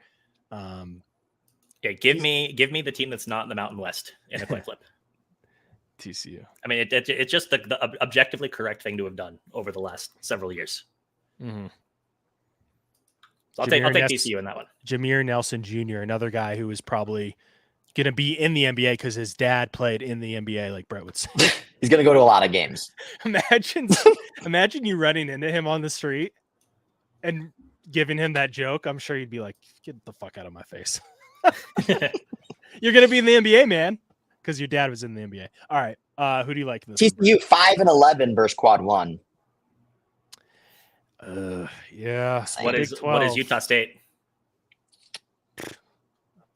Yeah, give me the team that's not in the Mountain West in a coin flip. TCU. I mean, it's just the objectively correct thing to have done over the last several years. Mm-hmm. So I'll take TCU in that one. Jameer Nelson Jr., another guy who is probably going to be in the NBA because his dad played in the NBA, like Brett would say. He's going to go to a lot of games. Imagine you running into him on the street and giving him that joke. I'm sure he'd be like, get the fuck out of my face. You're going to be in the NBA, man, because your dad was in the NBA. All right. Who do you like in this? TCU 5-11 versus quad 1. Yeah. What is Utah State?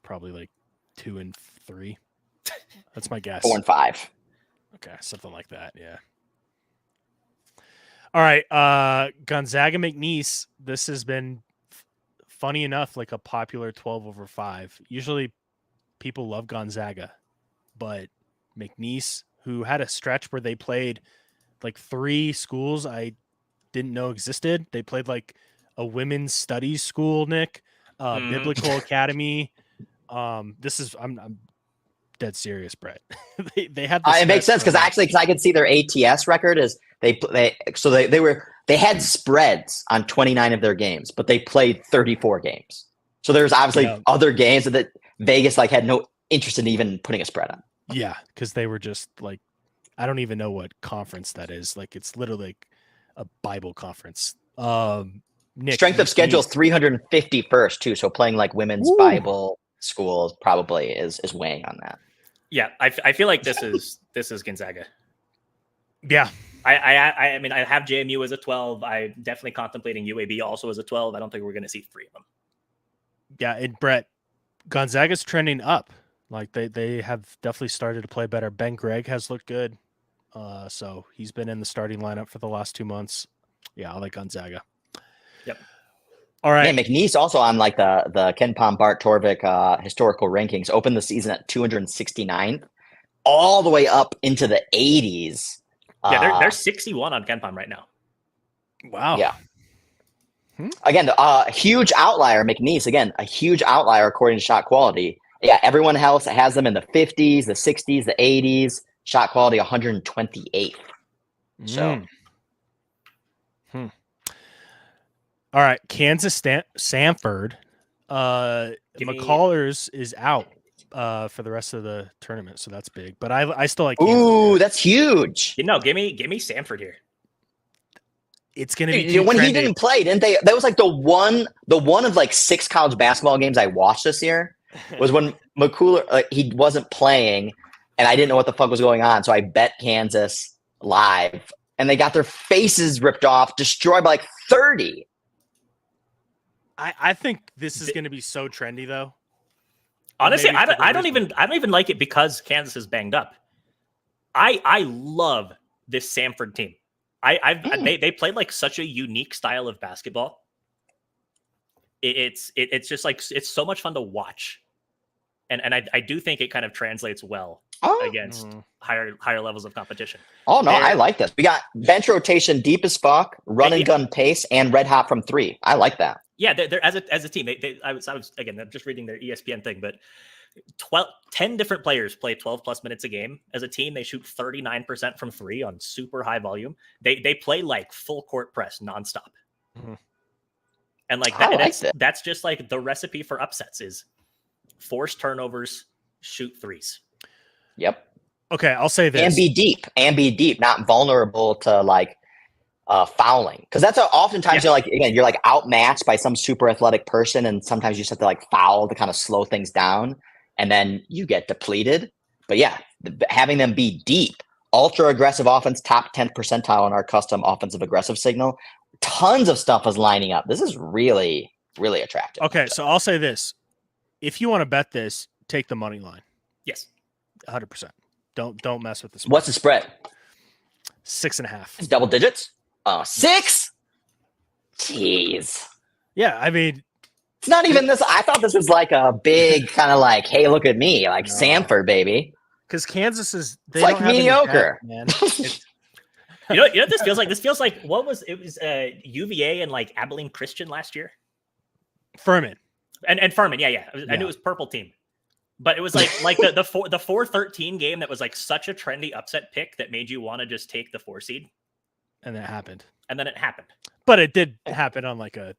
Probably like 2-3. That's my guess. 4-5. Okay, something like that. Yeah. All right. Gonzaga McNeese. This has been funny enough, like a popular 12/5. Usually people love Gonzaga, but McNeese, who had a stretch where they played like 3 schools I didn't know existed. They played like a women's studies school, Nick, Biblical Academy. This is I'm dead serious, Brett. they had. It makes sense because I could see their ATS record is they had spreads on 29 of their games, but they played 34 games. So there's obviously other games that Vegas like had no interest in even putting a spread on. Yeah, because they were just like, I don't even know what conference that is. Like, it's literally like a Bible conference. Nick, strength of schedule is 351st too. So playing like women's Bible schools probably is weighing on that. Yeah, I feel like this is Gonzaga. Yeah, I mean, I have JMU as a 12. I'm definitely contemplating UAB also as a 12. I don't think we're going to see 3 of them. Yeah, and Brett, Gonzaga's trending up. Like they have definitely started to play better. Ben Gregg has looked good. So he's been in the starting lineup for the last 2 months. Yeah, I like Gonzaga. Yep. All right. Yeah, McNeese also on like the Ken Pom Bart Torvik historical rankings opened the season at 269th, all the way up into the 80s. Yeah, they're 61 on Ken Pom right now. Wow. Yeah. Again, a huge outlier, McNeese. Again, a huge outlier according to shot quality. Yeah, everyone else has them in the 50s, the 60s, the 80s. Shot quality 128th. So. All right, Kansas Sanford. McCullers is out. for the rest of the tournament, so that's big. But I still like Kansas. Ooh, that's huge. You know, give me Samford here. It's going to be Dude, when trendy. he didn't play, didn't they? That was like the one of like 6 college basketball games I watched this year was when McCullough he wasn't playing, and I didn't know what the fuck was going on, so I bet Kansas live, and they got their faces ripped off, destroyed by like 30. I think this is going to be so trendy, though. Honestly, Maybe I don't even like it because Kansas is banged up. I love this Samford team. They played like such a unique style of basketball. It's just like it's so much fun to watch, and I do think it kind of translates well against higher levels of competition. Oh no, I like this. We got bench rotation deep as fuck, run and gun pace, and red hot from 3. I like that. Yeah, they're as a team. I was again. I'm just reading their ESPN thing, but 10 different players play 12 plus minutes a game. As a team, they shoot 39% from 3 on super high volume. They play like full court press nonstop. Mm-hmm. And like that's just like the recipe for upsets is force turnovers, shoot threes. Yep. Okay, I'll say this. And be deep, not vulnerable to like fouling. Because that's oftentimes you're like outmatched by some super athletic person, and sometimes you just have to like foul to kind of slow things down, and then you get depleted. But yeah, having them be deep, ultra aggressive offense, top 10th percentile on our custom offensive aggressive signal. Tons of stuff is lining up. This is really, really attractive. Okay, so I'll say this. If you want to bet this, take the money line. Yes. 100%. Don't mess with the spread. What's the spread? 6.5. It's double digits? 6? Jeez. Yeah, I mean, it's not even this. I thought this was like a big kind of like, hey, look at me, like Samford, baby. Because Kansas is it's like mediocre, man. You know what this feels like? This feels like it was UVA and like Abilene Christian last year. Furman and Furman, yeah. I knew it was purple team, but it was like the 4-13 game that was like such a trendy upset pick that made you want to just take the 4 seed. And that happened. And then it happened. But it did happen on like a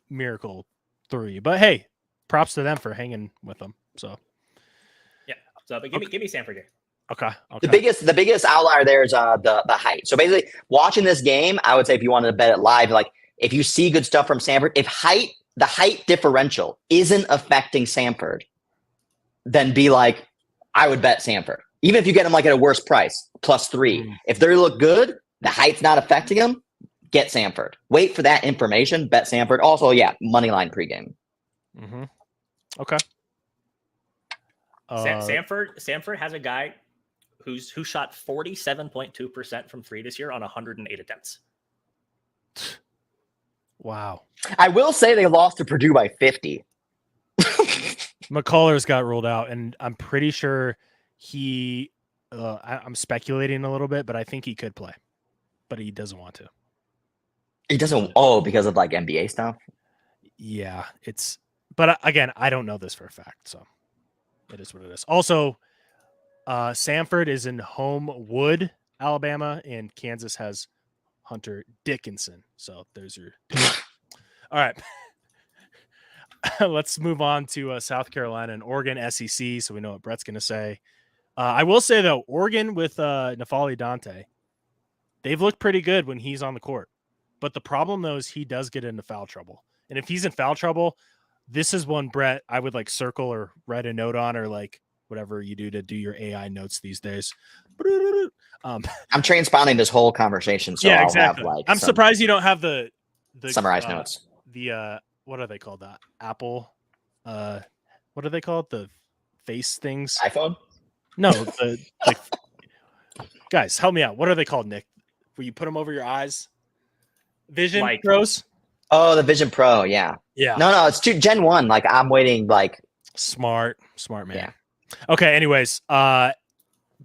miracle 3. But hey, props to them for hanging with them. So yeah. So but give me Samford here. Okay. The biggest outlier there is the height. So basically, watching this game, I would say if you wanted to bet it live, like if you see good stuff from Samford, if the height differential isn't affecting Samford, then be like, I would bet Samford. Even if you get them like at a worse price, +3. If they look good, the height's not affecting them, get Samford. Wait for that information, bet Samford. Also, yeah, money line pregame. Mm-hmm. Okay. Samford has a guy who shot 47.2% from 3 this year on 108 attempts. Wow. I will say they lost to Purdue by 50. McCullers got ruled out, and I'm pretty sure I'm speculating a little bit, but I think he could play, but he doesn't want to. He doesn't. Because of like NBA stuff. Yeah, but again, I don't know this for a fact, so it is what it is. Also, Samford is in Homewood, Alabama, and Kansas has Hunter Dickinson. So there's your. All right. Let's move on to South Carolina and Oregon SEC. So we know what Brett's going to say. I will say, though, Oregon with N'Faly Dante, they've looked pretty good when he's on the court. But the problem, though, is he does get into foul trouble. And if he's in foul trouble, this is one, Brett, I would like circle or write a note on, or like whatever you do to do your AI notes these days. I'm transponding this whole conversation. So yeah, I'll exactly. have like I'm surprised you don't have the summarized notes. What are they called? The Apple, what are they called? The face things? iPhone? No, guys, help me out. What are they called, Nick? Where you put them over your eyes? Vision Pros? Oh, the Vision Pro, yeah. Yeah. No, it's Gen 1. Like I'm waiting like smart man. Yeah. Okay, anyways, but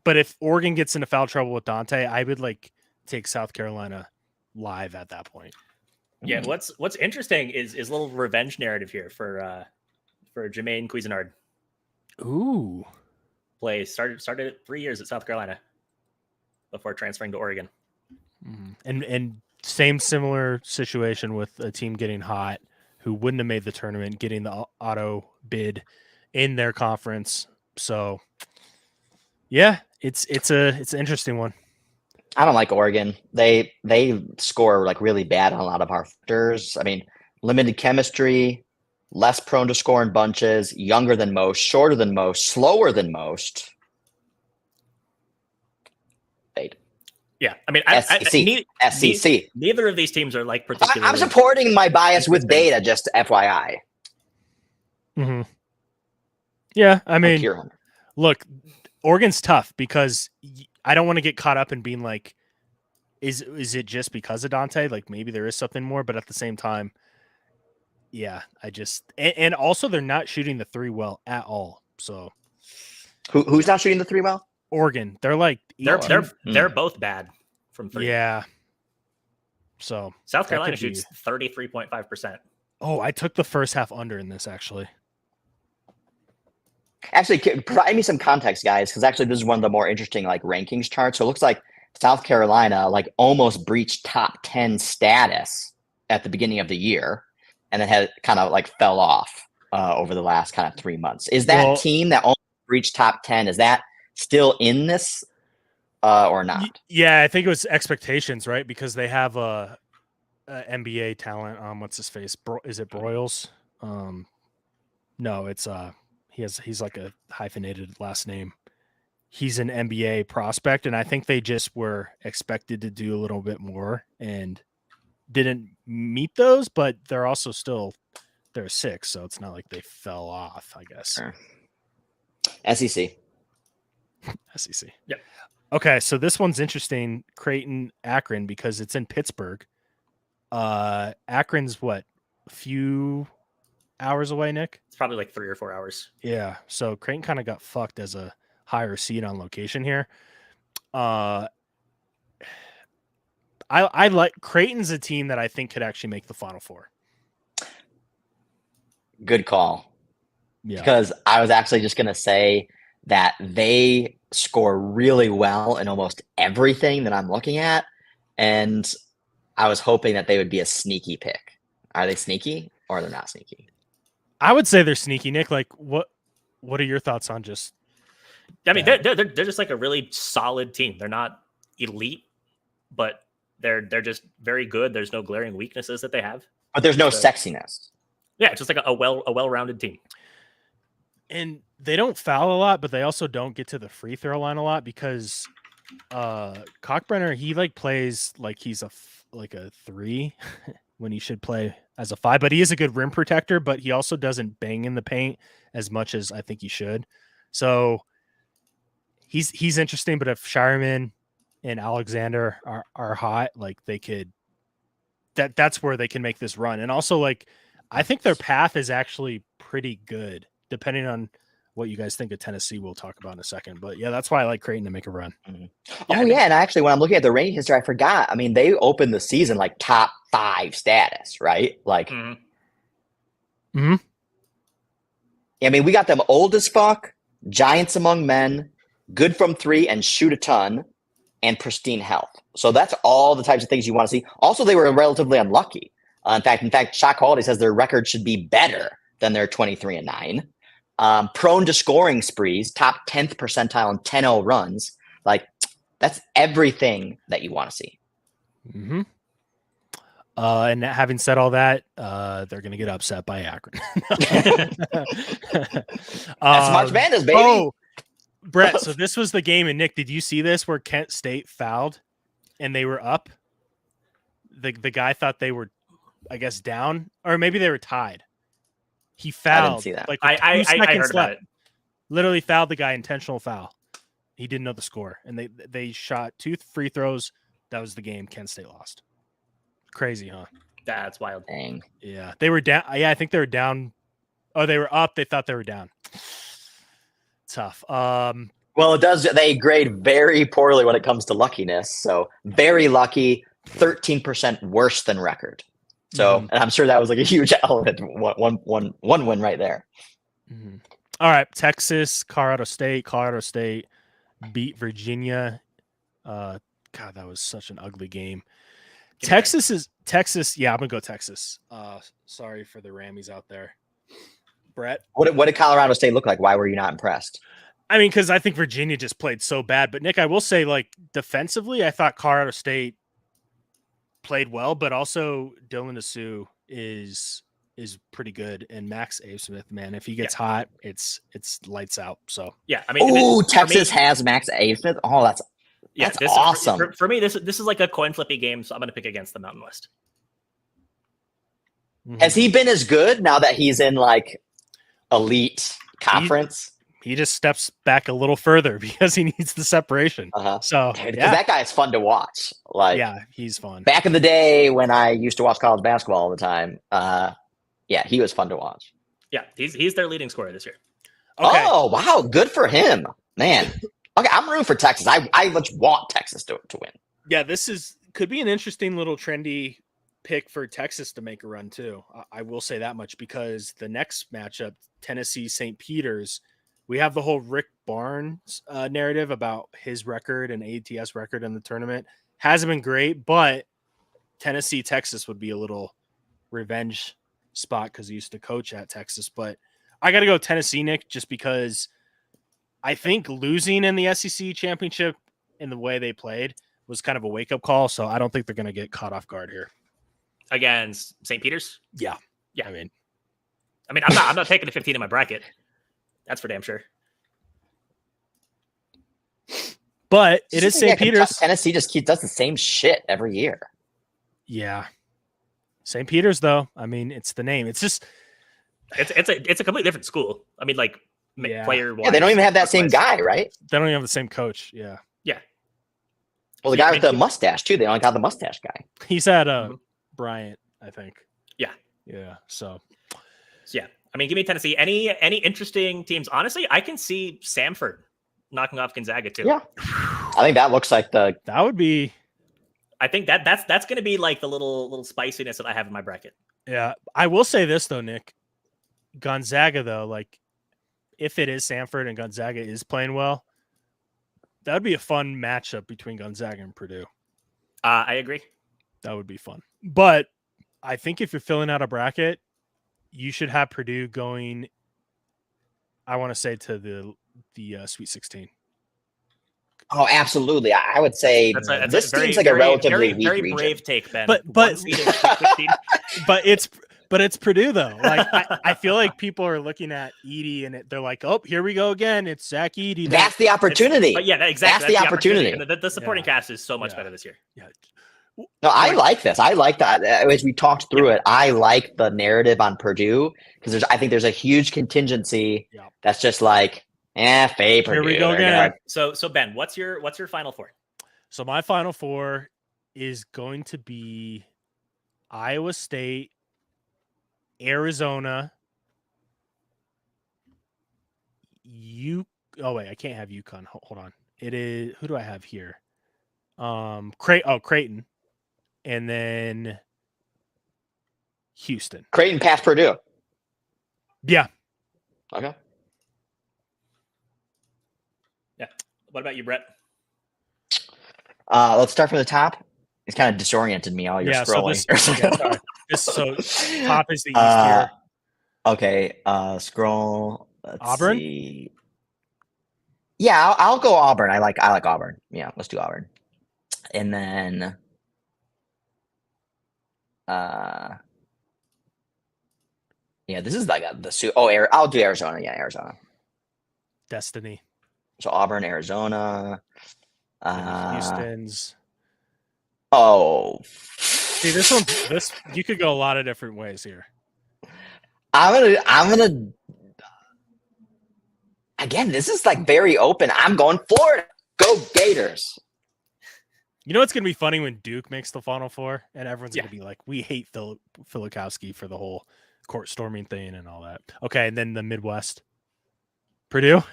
if Oregon gets into foul trouble with Dante, I would like take South Carolina live at that point. Yeah, what's interesting is a little revenge narrative here for Jermaine Cuisinart. Ooh. Started 3 years at South Carolina before transferring to Oregon. And same similar situation with a team getting hot who wouldn't have made the tournament, getting the auto bid in their conference. So yeah, it's an interesting one. I don't like Oregon. They score like really bad on a lot of our factors. I mean, limited chemistry, less prone to score in bunches, younger than most, shorter than most, slower than most. Fade. Yeah, I mean, SEC. Neither of these teams are like particularly. I'm supporting my bias with data, just FYI. Mm-hmm. Yeah, I mean, Kieran. Look, Oregon's tough because I don't want to get caught up in being like, is it just because of Dante? Like maybe there is something more, but at the same time, yeah, I just and also they're not shooting the three well at all. So who's not shooting the three well? Oregon. They're like they're both bad from three. Yeah. So South Carolina shoots 33.5%. Oh, I took the first half under in this actually. Actually, provide me some context, guys, because actually this is one of the more interesting like rankings charts. So it looks like South Carolina like almost breached top 10 status at the beginning of the year, and then had kind of like fell off over the last kind of 3 months. Is that team that almost breached top 10? Is that still in this or not? Yeah, I think it was expectations, right? Because they have a NBA talent. What's his face? Is it Broyles? No, it's he's like a hyphenated last name. He's an NBA prospect, and I think they just were expected to do a little bit more and didn't meet those, but they're also they're 6, so it's not like they fell off, I guess. Sure. SEC. Yep. Okay, so this one's interesting. Creighton, Akron, because it's in Pittsburgh. Akron's what? A few hours away, Nick? It's probably like 3 or 4 hours. Yeah, so Creighton kind of got fucked as a higher seed on location here. I like Creighton's a team that I think could actually make the Final Four. Good call. Yeah. Because I was actually just going to say that they score really well in almost everything that I'm looking at. And I was hoping that they would be a sneaky pick. Are they sneaky or they're not sneaky? I would say they're sneaky, Nick. Like what are your thoughts on just I mean, they're just like a really solid team. They're not elite, but they're just very good. There's no glaring weaknesses that they have. But there's no sexiness. Yeah, it's just like a well-rounded team. And they don't foul a lot, but they also don't get to the free throw line a lot because Cockbrenner, he like plays like he's a 3 when he should play as a 5, but he is a good rim protector, but he also doesn't bang in the paint as much as I think he should. So he's interesting, but if Shireman and Alexander are hot, like they could that's where they can make this run. And also like I think their path is actually pretty good, depending on what you guys think of Tennessee. We'll talk about in a second. But yeah, that's why I like Creighton to make a run. Mm-hmm. And actually, when I'm looking at the ranking history, I forgot. I mean, they opened the season like top 5 status, right? Like, mm-hmm. I mean, we got them old as fuck, giants among men, good from 3 and shoot a ton, and pristine health. So that's all the types of things you want to see. Also, they were relatively unlucky. In fact, Shot Quality says their record should be better than their 23-9. Prone to scoring sprees, top 10th percentile in 10-0 runs. Like, that's everything that you want to see. Mm-hmm. And having said all that, they're going to get upset by Akron. That's March Madness, baby. Oh, Brett, so this was the game, and Nick, did you see this where Kent State fouled and they were up? The guy thought they were, I guess, down, or maybe they were tied. He fouled. I didn't see that. Like I heard about it. Literally fouled the guy, intentional foul. He didn't know the score, and they shot 2 free throws. That was the game. Kent State lost. Crazy, huh? That's wild. Dang. Yeah, they were down. Yeah, I think they were down. Oh, they were up. They thought they were down. Tough. Well, it does. They grade very poorly when it comes to luckiness. So very lucky, 13% worse than record. So, and I'm sure that was like a huge element. One win right there. Mm-hmm. All right, Texas, Colorado State beat Virginia. God, that was such an ugly game. Texas. Yeah, I'm gonna go Texas. Sorry for the Rammies out there. Brett, What did Colorado State look like? Why were you not impressed? I mean, because I think Virginia just played so bad. But Nick, I will say, like defensively, I thought Colorado State played well, but also Dylan Asu is pretty good, and Max Smith, man, if he gets hot, it's lights out. So yeah, I mean, oh, Texas has Max Smith. Oh, that's awesome. For me, this is like a coin flippy game, so I'm going to pick against the Mountain West. Has he been as good now that he's in like elite conference? He just steps back a little further because he needs the separation. So that guy is fun to watch. Like, yeah, he's fun. Back in the day when I used to watch college basketball all the time, he was fun to watch. Yeah, he's their leading scorer this year. Okay. Oh wow, good for him, man. Okay, I'm rooting for Texas. I much want Texas to win. Yeah, could be an interesting little trendy pick for Texas to make a run too. I will say that much, because the next matchup, Tennessee St. Peter's, we have the whole Rick Barnes narrative about his record and ATS record in the tournament. Hasn't been great, but Tennessee Texas would be a little revenge spot because he used to coach at Texas. But I got to go Tennessee, Nick, just because I think losing in the SEC championship in the way they played was kind of a wake-up call. So I don't think they're going to get caught off guard here. Against St. Peter's? Yeah. I mean, I'm not taking the 15 in my bracket. That's for damn sure. But it is St. Peter's. Tennessee just does the same shit every year. Yeah. St. Peter's, though, I mean, it's the name. It's just it's a completely different school. I mean, like player. Yeah, they don't even have that same guy, right? They don't even have the same coach. Yeah. Yeah. Well, the guy with the mustache too. They only got the mustache guy. He's at Bryant, I think. Yeah. Yeah. So yeah. I mean, give me Tennessee. Any interesting teams? Honestly, I can see Samford knocking off Gonzaga too. Yeah. I think that looks like that would be. I think that's going to be like the little spiciness that I have in my bracket. Yeah. I will say this though, Nick. Gonzaga though, like if it is Samford and Gonzaga is playing well, that would be a fun matchup between Gonzaga and Purdue. I agree. That would be fun. But I think if you're filling out a bracket, you should have Purdue going, I want to say, to the Sweet 16. Oh, absolutely. I would say this seems like a relatively weak very region. brave take, Ben. But it's Purdue though. Like I feel like people are looking at Edey and they're like, oh, here we go again. It's Zach Edey. That's the opportunity. But yeah, exactly. That's the opportunity. And the supporting cast is so much better this year. Yeah. No, I like this. I like that. As we talked through it, I like the narrative on Purdue because I think there's a huge contingency that's just like, fade Purdue. Here we go again. So Ben, what's your final four? So my final four is going to be Iowa State, Arizona, Oh wait, I can't have UConn. Hold on. It is, who do I have here? Creighton. And then Houston. Creighton past Purdue. Yeah. Okay. Yeah. What about you, Brett? Let's start from the top. It's kind of disoriented me. All your scrolling. So top is the East here. Okay. Scroll. Let's Auburn. See. Yeah, I'll go Auburn. I like Auburn. Yeah, let's do Auburn. And then. This is like I'll do Arizona. Yeah, Arizona. Destiny. So Auburn, Arizona. Houston's. Oh. See, this you could go a lot of different ways here. I'm gonna. Again, this is like very open. I'm going Florida. Go Gators. You know what's going to be funny when Duke makes the Final Four and everyone's going to be like, we hate Filikowski for the whole court storming thing and all that. Okay, and then the Midwest. Purdue?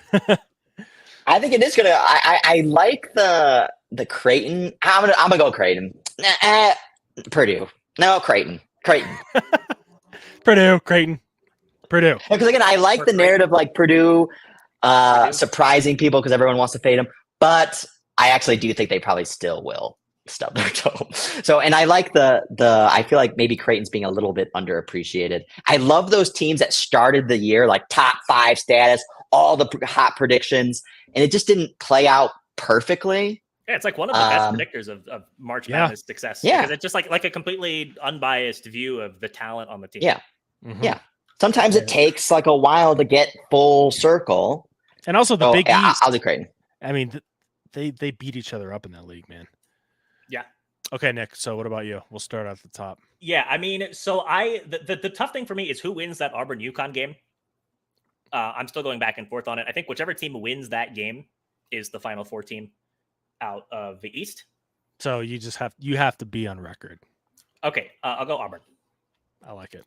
I think it is going to – I like the Creighton. I'm gonna go Creighton. Purdue. No, Creighton. Purdue, Creighton. Purdue. Because, again, I like the narrative like Purdue surprising people because everyone wants to fade them. But – I actually do think they probably still will stub their toe. So, and I like I feel like maybe Creighton's being a little bit underappreciated. I love those teams that started the year like top 5 status, all the hot predictions, and it just didn't play out perfectly. Yeah, it's like one of the best predictors of March Madness success. Yeah. Because it's just like a completely unbiased view of the talent on the team. Yeah. Mhm. Yeah. Sometimes it takes like a while to get full circle. And also the Big East. I'll do Creighton. I mean, they beat each other up in that league, man. Yeah. Okay, Nick. So what about you? We'll start at the top. Yeah, I mean, so the tough thing for me is who wins that Auburn UConn game. I'm still going back and forth on it. I think whichever team wins that game is the Final Four team out of the East. So you have to be on record. Okay, I'll go Auburn. I like it.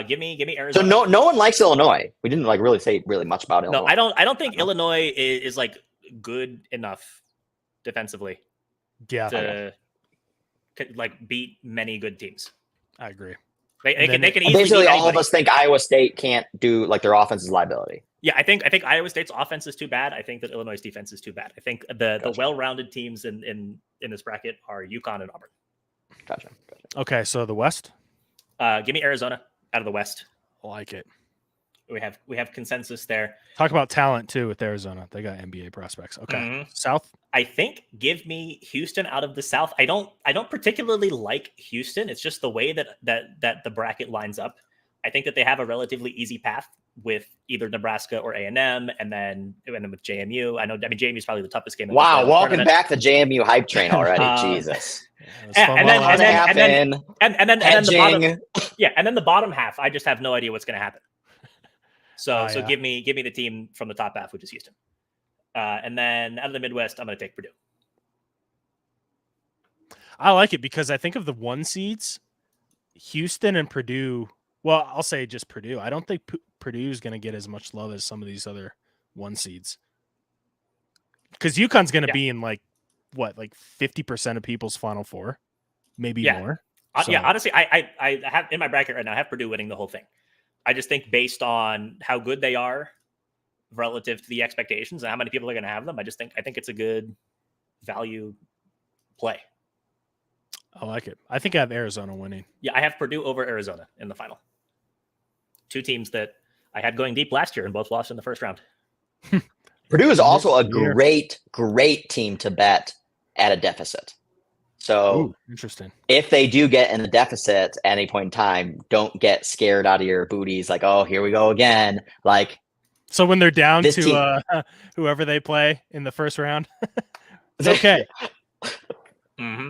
Give me So Arizona. no one likes Illinois. We didn't like really say really much about Illinois. No, I don't think Illinois is like good enough defensively Yeah, to like beat many good teams. I agree. They can easily basically beat all of anybody. us think Iowa State can't do like their offense is liability. Yeah, I think Iowa State's offense is too bad. I think that Illinois' defense is too bad. I think the well-rounded teams in this bracket are UConn and Auburn. Gotcha. Okay, so the West. Give me Arizona out of the West. I like it. We have consensus there. Talk about talent too with Arizona. They got NBA prospects. Okay, Mhm. South. I think give me Houston out of the South. I don't particularly like Houston. It's just the way that the bracket lines up. I think that they have a relatively easy path with either Nebraska or A&M, and then with JMU. I mean JMU is probably the toughest game. Wow, welcome back to JMU hype train already. Jesus. And then the bottom, and then the bottom half, I just have no idea what's going to happen. So give me the team from the top half, which is Houston. And then out of the Midwest, I'm going to take Purdue. I like it because I think of the 1 seeds, Houston and Purdue. Well, I'll say just Purdue. I don't think Purdue is going to get as much love as some of these other 1 seeds. Because UConn's going to be in like 50% of people's Final Four, maybe more. Yeah, honestly, I have in my bracket right now, I have Purdue winning the whole thing. I just think based on how good they are relative to the expectations and how many people are going to have them, I think it's a good value play. I like it. I think I have Arizona winning. Yeah, I have Purdue over Arizona in the final. 2 teams that I had going deep last year and both lost in the first round. Purdue is also a great team to bet at a deficit. So interesting. If they do get in the deficit at any point in time, don't get scared out of your booties. Like, oh, here we go again. Like, so when they're down to whoever they play in the first round, it's okay. Mm-hmm.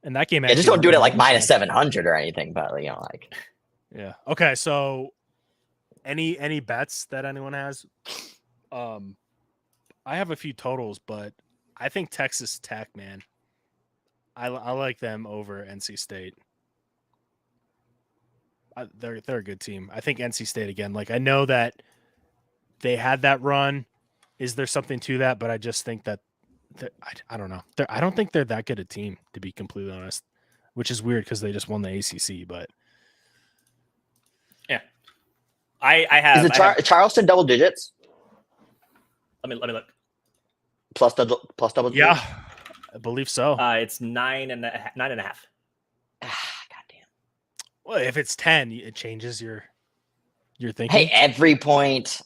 And that game, just don't do it at like minus 700 or anything. But like, yeah. Okay. So, any bets that anyone has? I have a few totals, but I think Texas Tech, man. I like them over NC State. They're a good team. I think NC State again. Like, I know that they had that run. Is there something to that? But I just think that I don't know. I don't think they're that good a team, to be completely honest. Which is weird because they just won the ACC. But yeah, I have. Is it Charleston double digits? Let me look. Plus double digits? Yeah, I believe so. It's 9.5. Goddamn. Well, if it's 10, it changes your thinking. Hey, every point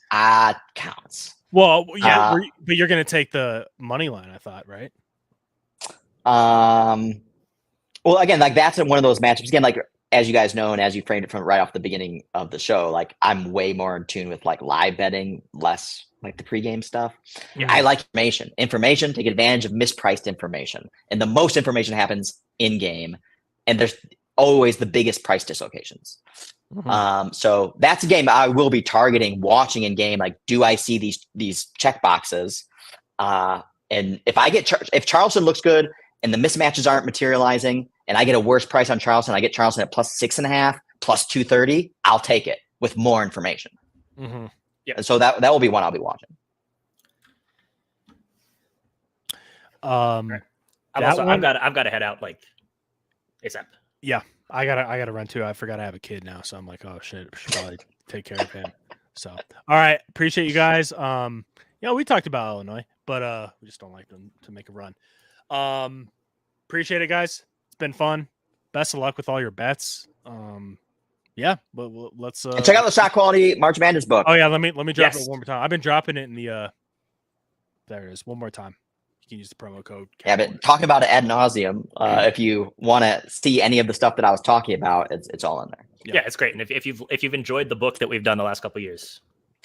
counts. Well, yeah, but you're going to take the money line, I thought, right? Well, again, like that's one of those matchups. Again, like as you guys know, and as you framed it from right off the beginning of the show, like I'm way more in tune with like live betting, less like the pregame stuff. Yeah. I like information, take advantage of mispriced information. And the most information happens in game. And there's always the biggest price dislocations. Mm-hmm. So that's a game I will be targeting, watching in game. Like, do I see these check boxes? And if I get if Charleston looks good and the mismatches aren't materializing, and I get a worse price on Charleston, I get Charleston at plus 6.5, plus 230. I'll take it with more information. Mm-hmm. Yeah. And so that will be one I'll be watching. I've got to head out like ASAP. Yeah, I gotta run too. I forgot I have a kid now, so I'm like, oh shit, I should probably take care of him. So, all right, appreciate you guys. We talked about Illinois, but we just don't like them to make a run. Appreciate it, guys. It's been fun. Best of luck with all your bets. Yeah, but let's And check out the Shot Quality March Madness book. Oh yeah, let me drop Yes. it one more time. I've been dropping it in the there it is. One more time. You can use the promo code. Yeah, but talking about it ad nauseum. If you want to see any of the stuff that I was talking about, it's all in there. Yeah, it's great. And if you've enjoyed the book that we've done the last couple of years,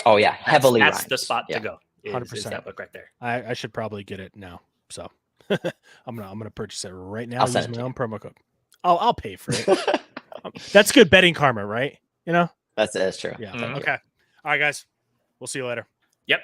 Oh yeah, heavily. that's rhymes. the spot to go. 100%. Is that book right there? I should probably get it now. So I'm gonna purchase it right now. I'll Use send it my to own promo code. I'll pay for it. That's good betting karma, right? That's true. Yeah. Mhm. Okay. All right, guys. We'll see you later. Yep.